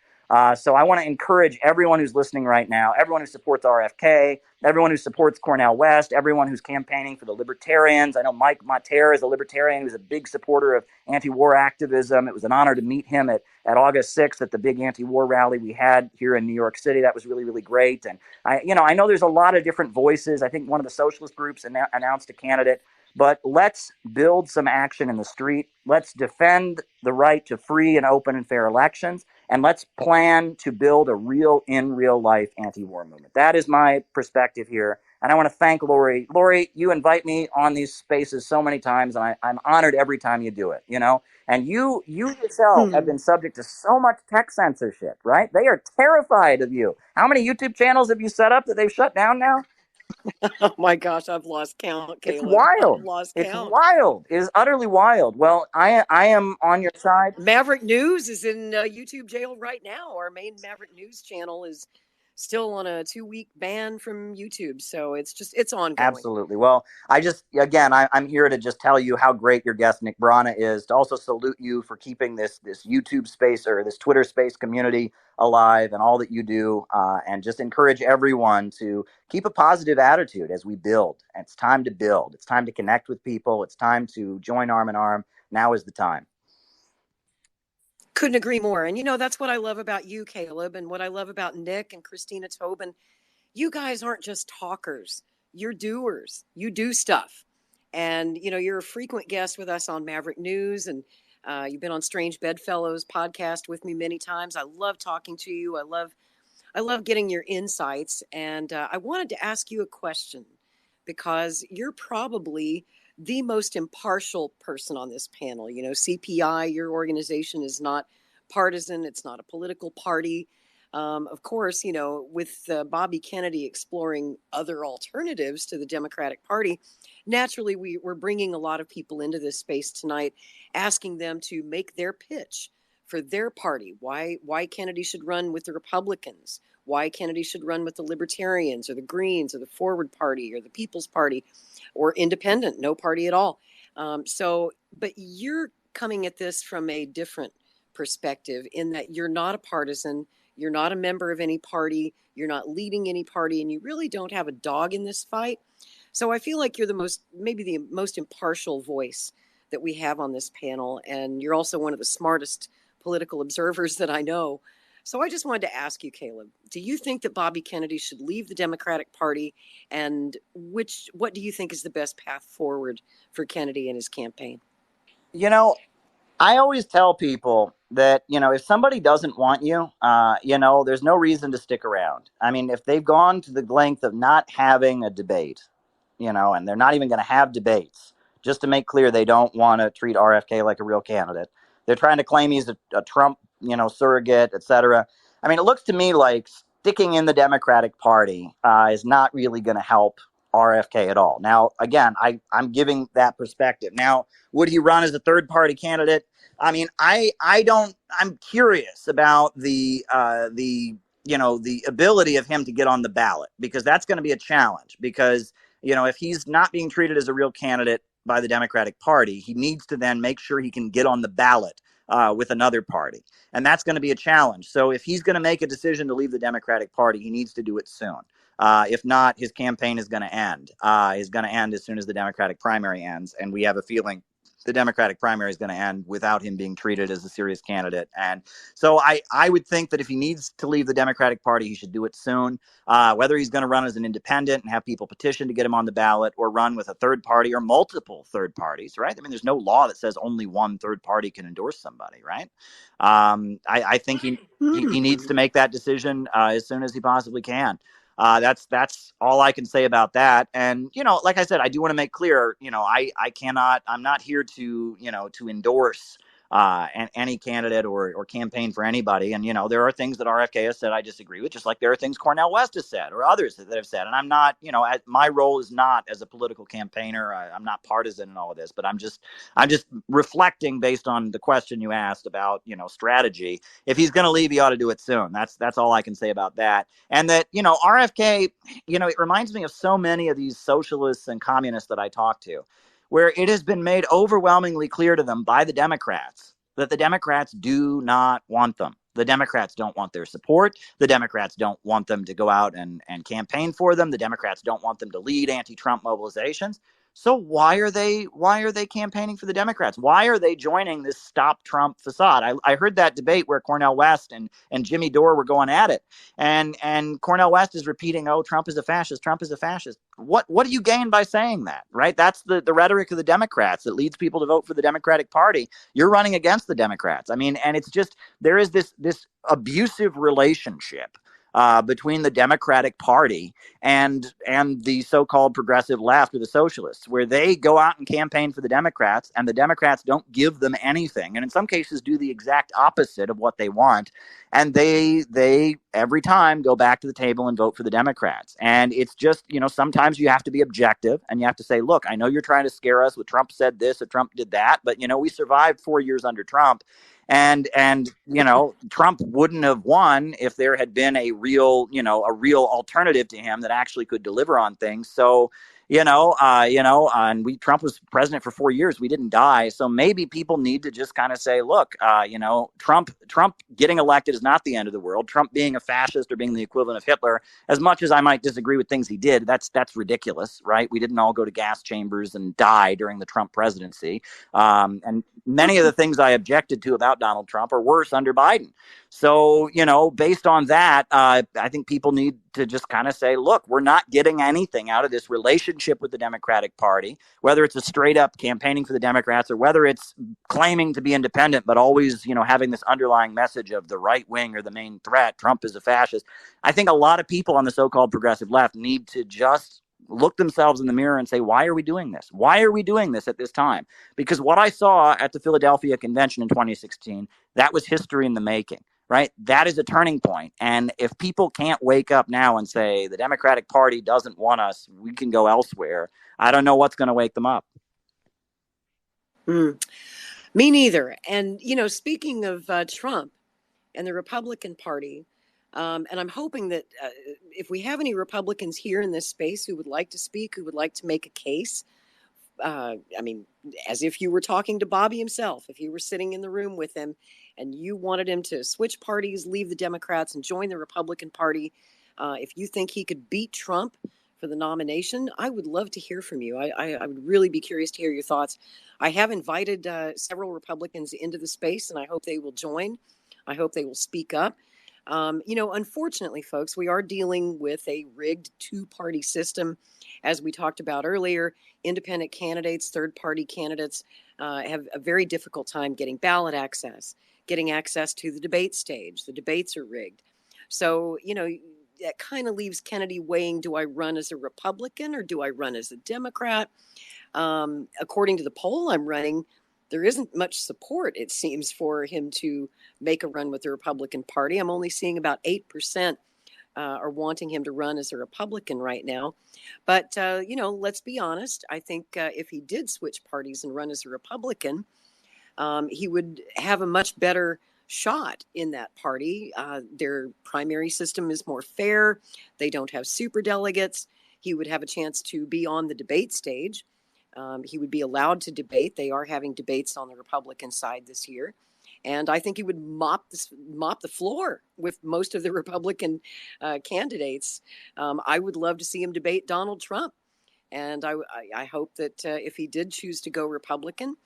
So I want to encourage everyone who's listening right now, everyone who supports RFK, everyone who supports Cornel West, everyone who's campaigning for the Libertarians. I know Mike Mater is a Libertarian who's a big supporter of anti-war activism. It was an honor to meet him at August 6th at the big anti-war rally we had here in New York City. That was really, really great. And I know there's a lot of different voices. I think one of the socialist groups announced a candidate. But let's build some action in the street. Let's defend the right to free and open and fair elections. And let's plan to build a in real life anti-war movement. That is my perspective here. And I want to thank Lori. Lori, you invite me on these spaces so many times, and I'm honored every time you do it, And you yourself have been subject to so much tech censorship, right? They are terrified of you. How many YouTube channels have you set up that they've shut down now? Oh my gosh, I've lost count, It's Caleb. I've wild. lost It's count. wild. It is utterly wild. Well, I am on your side. Maverick News is in YouTube jail right now. Our main Maverick News channel is still on a 2-week ban from YouTube. So it's ongoing. Absolutely. Well, I'm here to just tell you how great your guest Nick Brana is. To also salute you for keeping this YouTube space or this Twitter space community alive and all that you do, and just encourage everyone to keep a positive attitude as we build. It's time to build. It's time to connect with people. It's time to join arm in arm. Now is the time. Couldn't agree more. And that's what I love about you, Caleb, and what I love about Nick and Christina Tobin. You guys aren't just talkers. You're doers. You do stuff. And, you're a frequent guest with us on Maverick News, and you've been on Strange Bedfellows podcast with me many times. I love talking to you. I love getting your insights. And I wanted to ask you a question because you're probably the most impartial person on this panel. CPI, your organization is not partisan. It's not a political party. Of course, with Bobby Kennedy exploring other alternatives to the Democratic Party, naturally, we're bringing a lot of people into this space tonight, asking them to make their pitch for their party. Why Kennedy should run with the Republicans, why Kennedy should run with the Libertarians or the Greens or the Forward Party or the People's Party or independent, no party at all. But you're coming at this from a different perspective in that you're not a partisan, you're not a member of any party, you're not leading any party, and you really don't have a dog in this fight. So I feel like you're maybe the most impartial voice that we have on this panel, and you're also one of the smartest political observers that I know. So I just wanted to ask you, Caleb, do you think that Bobby Kennedy should leave the Democratic Party, and what do you think is the best path forward for Kennedy and his campaign? I always tell people that, if somebody doesn't want you, there's no reason to stick around. I mean, if they've gone to the length of not having a debate, and they're not even going to have debates, just to make clear they don't want to treat RFK like a real candidate. They're trying to claim he's a Trump, surrogate, et cetera. I mean, it looks to me like sticking in the Democratic Party is not really going to help RFK at all. Now, again, I'm giving that perspective. Now, would he run as a third party candidate? I mean, I'm curious about the ability of him to get on the ballot, because that's going to be a challenge, because, if he's not being treated as a real candidate by the Democratic Party, he needs to then make sure he can get on the ballot with another party. And that's going to be a challenge. So if he's going to make a decision to leave the Democratic Party, he needs to do it soon. If not, his campaign is going to end. Is going to end as soon as the Democratic primary ends. And we have a feeling the Democratic primary is going to end without him being treated as a serious candidate. And so I would think that if he needs to leave the Democratic Party, he should do it soon. Whether he's going to run as an independent and have people petition to get him on the ballot, or run with a third party or multiple third parties, right? I mean, there's no law that says only one third party can endorse somebody, right? I think he needs to make that decision as soon as he possibly can. That's all I can say about that. And, like I said, I do want to make clear, I'm not here to endorse any candidate or campaign for anybody. And, there are things that RFK has said I disagree with, just like there are things Cornel West has said or others that have said. And I'm not, my role is not as a political campaigner. I'm not partisan in all of this, but I'm just reflecting based on the question you asked about, strategy. If he's going to leave, he ought to do it soon. That's all I can say about that. And that, RFK, it reminds me of so many of these socialists and communists that I talk to, where it has been made overwhelmingly clear to them by the Democrats that the Democrats do not want them. The Democrats don't want their support. The Democrats don't want them to go out and campaign for them. The Democrats don't want them to lead anti-Trump mobilizations. So why are they campaigning for the Democrats? Why are they joining this Stop Trump facade? I heard that debate where Cornel West and Jimmy Dore were going at it. And Cornel West is repeating, oh, Trump is a fascist. Trump is a fascist. What do you gain by saying that, right? That's the rhetoric of the Democrats that leads people to vote for the Democratic Party. You're running against the Democrats. I mean, and it's just, there is this abusive relationship between the Democratic Party and the so-called progressive left, or the socialists, where they go out and campaign for the Democrats, and the Democrats don't give them anything, and in some cases do the exact opposite of what they want. And they every time go back to the table and vote for the Democrats. And it's just, sometimes you have to be objective and you have to say, look, I know you're trying to scare us with Trump said this or Trump did that, but we survived 4 years under Trump. And Trump wouldn't have won if there had been a real alternative to him that actually could deliver on things. So and Trump was president for 4 years. We didn't die. So maybe people need to just kind of say, look, Trump getting elected is not the end of the world. Trump being a fascist or being the equivalent of Hitler, as much as I might disagree with things he did, that's ridiculous, right? We didn't all go to gas chambers and die during the Trump presidency. And many of the things I objected to about Donald Trump are worse under Biden. So, based on that, I think people need to just kind of say, look, we're not getting anything out of this relationship with the Democratic Party, whether it's a straight up campaigning for the Democrats or whether it's claiming to be independent, but always, having this underlying message of the right wing or the main threat. Trump is a fascist. I think a lot of people on the so-called progressive left need to just look themselves in the mirror and say, why are we doing this? Why are we doing this at this time? Because what I saw at the Philadelphia convention in 2016, that was history in the making, right? That is a turning point. And if people can't wake up now and say, the Democratic Party doesn't want us, we can go elsewhere, I don't know what's going to wake them up. Me neither. And, speaking of Trump and the Republican Party, and I'm hoping that if we have any Republicans here in this space who would like to speak, who would like to make a case, as if you were talking to Bobby himself, if you were sitting in the room with him and you wanted him to switch parties, leave the Democrats and join the Republican Party, if you think he could beat Trump for the nomination, I would love to hear from you. I would really be curious to hear your thoughts. I have invited several Republicans into the space, and I hope they will join. I hope they will speak up. Unfortunately, folks, we are dealing with a rigged two-party system. As we talked about earlier, independent candidates, third-party candidates have a very difficult time getting ballot access, getting access to the debate stage. The debates are rigged. So, that kind of leaves Kennedy weighing, do I run as a Republican or do I run as a Democrat? According to the poll I'm running, there isn't much support, it seems, for him to make a run with the Republican Party. I'm only seeing about 8% are wanting him to run as a Republican right now. But, let's be honest. I think if he did switch parties and run as a Republican, he would have a much better shot in that party. Their primary system is more fair. They don't have super delegates. He would have a chance to be on the debate stage. He would be allowed to debate. They are having debates on the Republican side this year. And I think he would mop the floor with most of the Republican candidates. I would love to see him debate Donald Trump. And I hope that if he did choose to go Republican,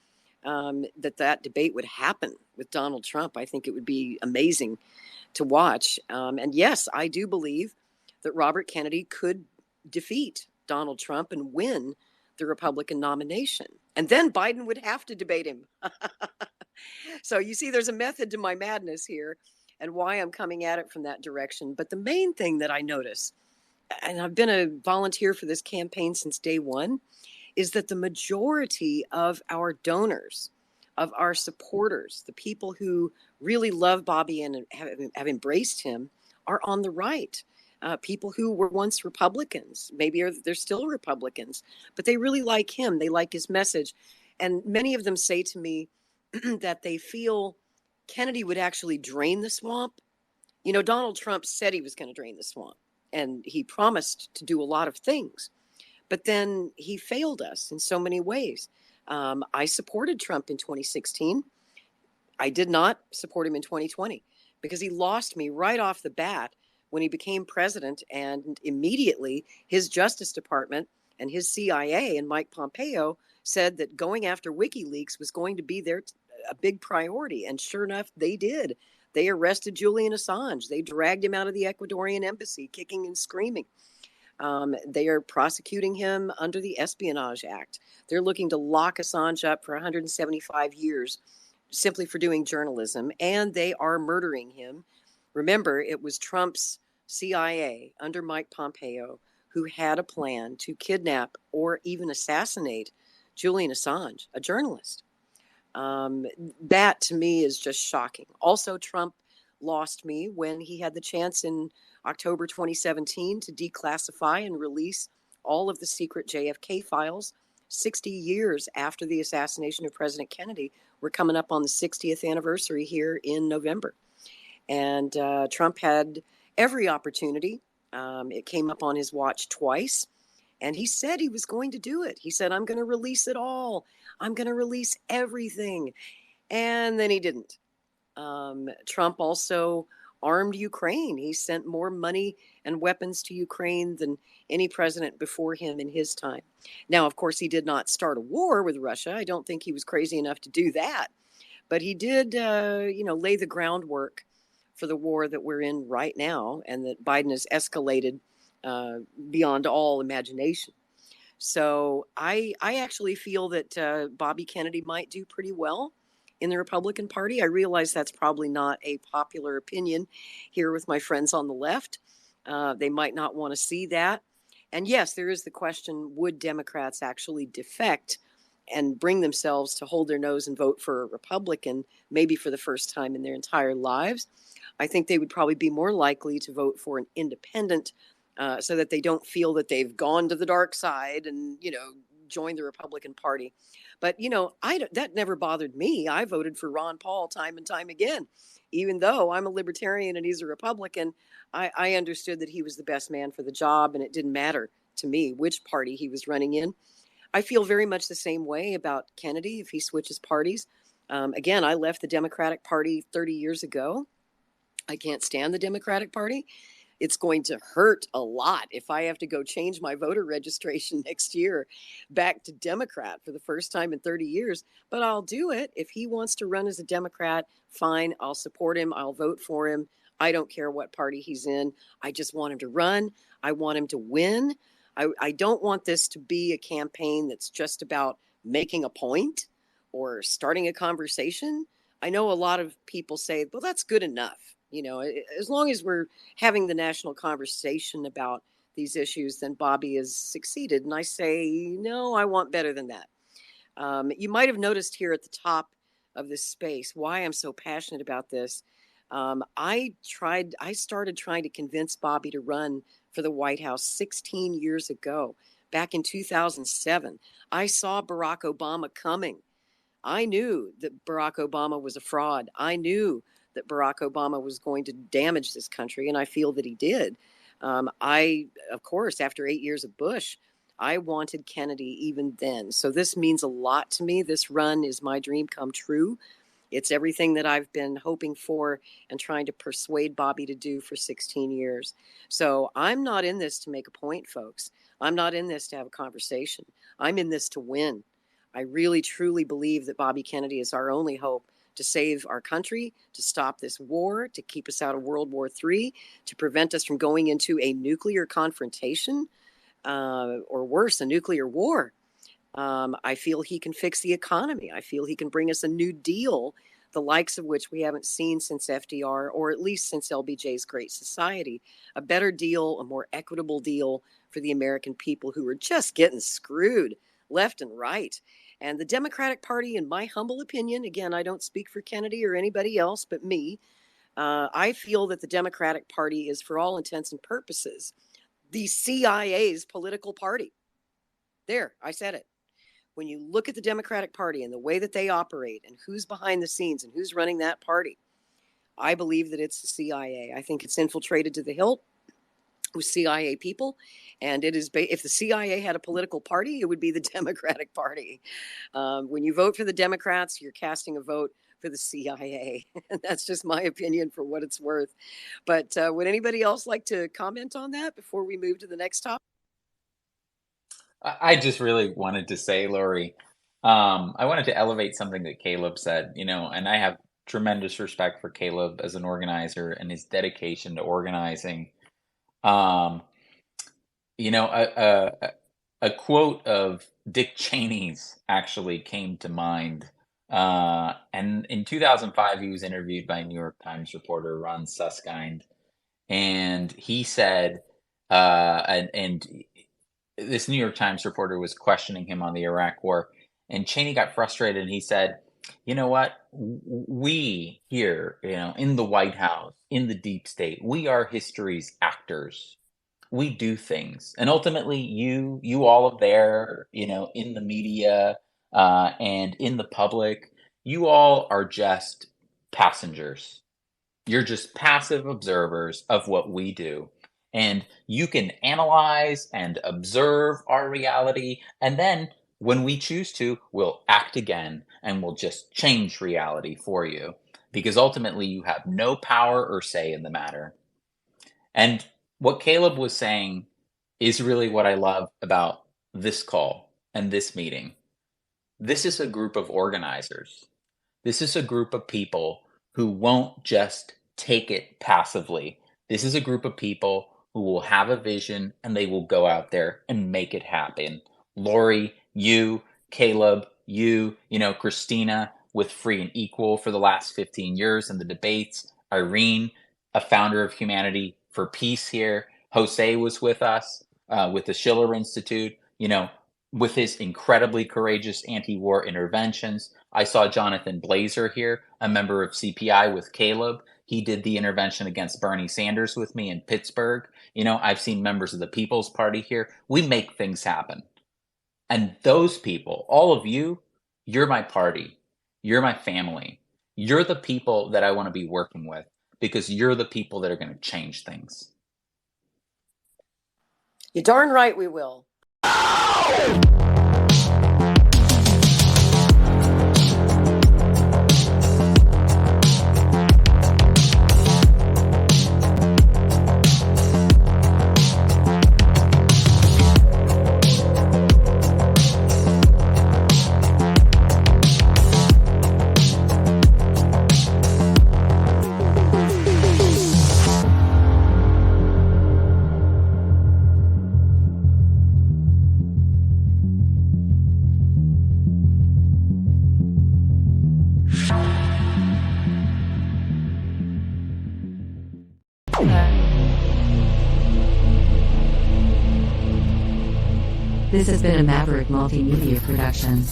that debate would happen with Donald Trump. I think it would be amazing to watch. And yes, I do believe that Robert Kennedy could defeat Donald Trump and win the Republican nomination. And then Biden would have to debate him. So you see, there's a method to my madness here and why I'm coming at it from that direction. But the main thing that I notice, and I've been a volunteer for this campaign since day one, is that the majority of our donors, of our supporters, the people who really love Bobby and have embraced him, are on the right. People who were once Republicans, maybe they're still Republicans, but they really like him. They like his message. And many of them say to me that they feel Kennedy would actually drain the swamp. Donald Trump said he was going to drain the swamp, and he promised to do a lot of things. But then he failed us in so many ways. I supported Trump in 2016. I did not support him in 2020 because he lost me right off the bat when he became president, and immediately his Justice Department and his CIA and Mike Pompeo said that going after WikiLeaks was going to be a big priority. And sure enough, they did. They arrested Julian Assange. They dragged him out of the Ecuadorian embassy, kicking and screaming. They are prosecuting him under the Espionage Act. They're looking to lock Assange up for 175 years simply for doing journalism, and they are murdering him. Remember, it was Trump's CIA under Mike Pompeo who had a plan to kidnap or even assassinate Julian Assange, a journalist. That to me is just shocking. Also, Trump lost me when he had the chance in October 2017 to declassify and release all of the secret JFK files 60 years after the assassination of President Kennedy. We're coming up on the 60th anniversary here in November. And Trump had every opportunity. It came up on his watch twice. And he said he was going to do it. He said, I'm going to release it all. I'm going to release everything. And then he didn't. Trump also armed Ukraine. He sent more money and weapons to Ukraine than any president before him in his time. Now, of course, he did not start a war with Russia. I don't think he was crazy enough to do that. But he did, lay the groundwork for the war that we're in right now, and that Biden has escalated beyond all imagination. So I actually feel that Bobby Kennedy might do pretty well in the Republican Party. I realize that's probably not a popular opinion here with my friends on the left. They might not want to see that. And yes, there is the question, would Democrats actually defect and bring themselves to hold their nose and vote for a Republican, maybe for the first time in their entire lives? I think they would probably be more likely to vote for an independent so that they don't feel that they've gone to the dark side and, joined the Republican Party. But, that never bothered me. I voted for Ron Paul time and time again. Even though I'm a libertarian and he's a Republican, I understood that he was the best man for the job, and it didn't matter to me which party he was running in. I feel very much the same way about Kennedy if he switches parties. Again, I left the Democratic Party 30 years ago. I can't stand the Democratic Party. It's going to hurt a lot if I have to go change my voter registration next year back to Democrat for the first time in 30 years. But I'll do it. If he wants to run as a Democrat, fine. I'll support him. I'll vote for him. I don't care what party he's in. I just want him to run. I want him to win. I don't want this to be a campaign that's just about making a point or starting a conversation. I know a lot of people say, well, that's good enough. As long as we're having the national conversation about these issues, then Bobby has succeeded. And I say, no, I want better than that. You might have noticed here at the top of this space why I'm so passionate about this. I started trying to convince Bobby to run for the White House 16 years ago, back in 2007. I saw Barack Obama coming. I knew that Barack Obama was a fraud. I knew that Barack Obama was going to damage this country, and I feel that he did. Of course, after 8 years of Bush, I wanted Kennedy even then. So this means a lot to me. This run is my dream come true. It's everything that I've been hoping for and trying to persuade Bobby to do for 16 years. So I'm not in this to make a point, folks. I'm not in this to have a conversation. I'm in this to win. I really, truly believe that Bobby Kennedy is our only hope to save our country, to stop this war, to keep us out of World War III, to prevent us from going into a nuclear confrontation, or worse, a nuclear war. I feel he can fix the economy. I feel he can bring us a new deal, the likes of which we haven't seen since FDR, or at least since LBJ's Great Society. A better deal, a more equitable deal for the American people who are just getting screwed left and right. And the Democratic Party, in my humble opinion, again, I don't speak for Kennedy or anybody else but me, I feel that the Democratic Party is, for all intents and purposes, the CIA's political party. There, I said it. When you look at the Democratic Party and the way that they operate and who's behind the scenes and who's running that party, I believe that it's the CIA. I think it's infiltrated to the hilt with CIA people. And it is, if the CIA had a political party, it would be the Democratic Party. When you vote for the Democrats, you're casting a vote for the CIA. And that's just my opinion for what it's worth. But would anybody else like to comment on that before we move to the next topic? I just really wanted to say, Lori, I wanted to elevate something that Caleb said, and I have tremendous respect for Caleb as an organizer and his dedication to organizing. A quote of Dick Cheney's actually came to mind. And in 2005, he was interviewed by New York Times reporter Ron Suskind. And he said, and this New York Times reporter was questioning him on the Iraq war. And Cheney got frustrated and he said, You know what? We here, in the White House, in the deep state, we are history's actors. We do things, and ultimately, you all of there, in the media and in the public, you all are just passengers. You're just passive observers of what we do. And you can analyze and observe our reality. And then when we choose to, we'll act again and we'll just change reality for you. Because ultimately, you have no power or say in the matter. And what Caleb was saying is really what I love about this call and this meeting. This is a group of organizers. This is a group of people who won't just take it passively. This is a group of people who will have a vision and they will go out there and make it happen. Lori, you, Caleb, Christina with Free and Equal for the last 15 years in the debates, Irene, a founder of Humanity for Peace here. Jose was with us with the Schiller Institute, with his incredibly courageous anti-war interventions. I saw Jonathan Blazer here, a member of CPI with Caleb. He did the intervention against Bernie Sanders with me in Pittsburgh. I've seen members of the People's Party here. We make things happen. And those people, all of you, you're my party. You're my family. You're the people that I want to be working with because you're the people that are going to change things. You're darn right we will. This has been a Maverick Multimedia production.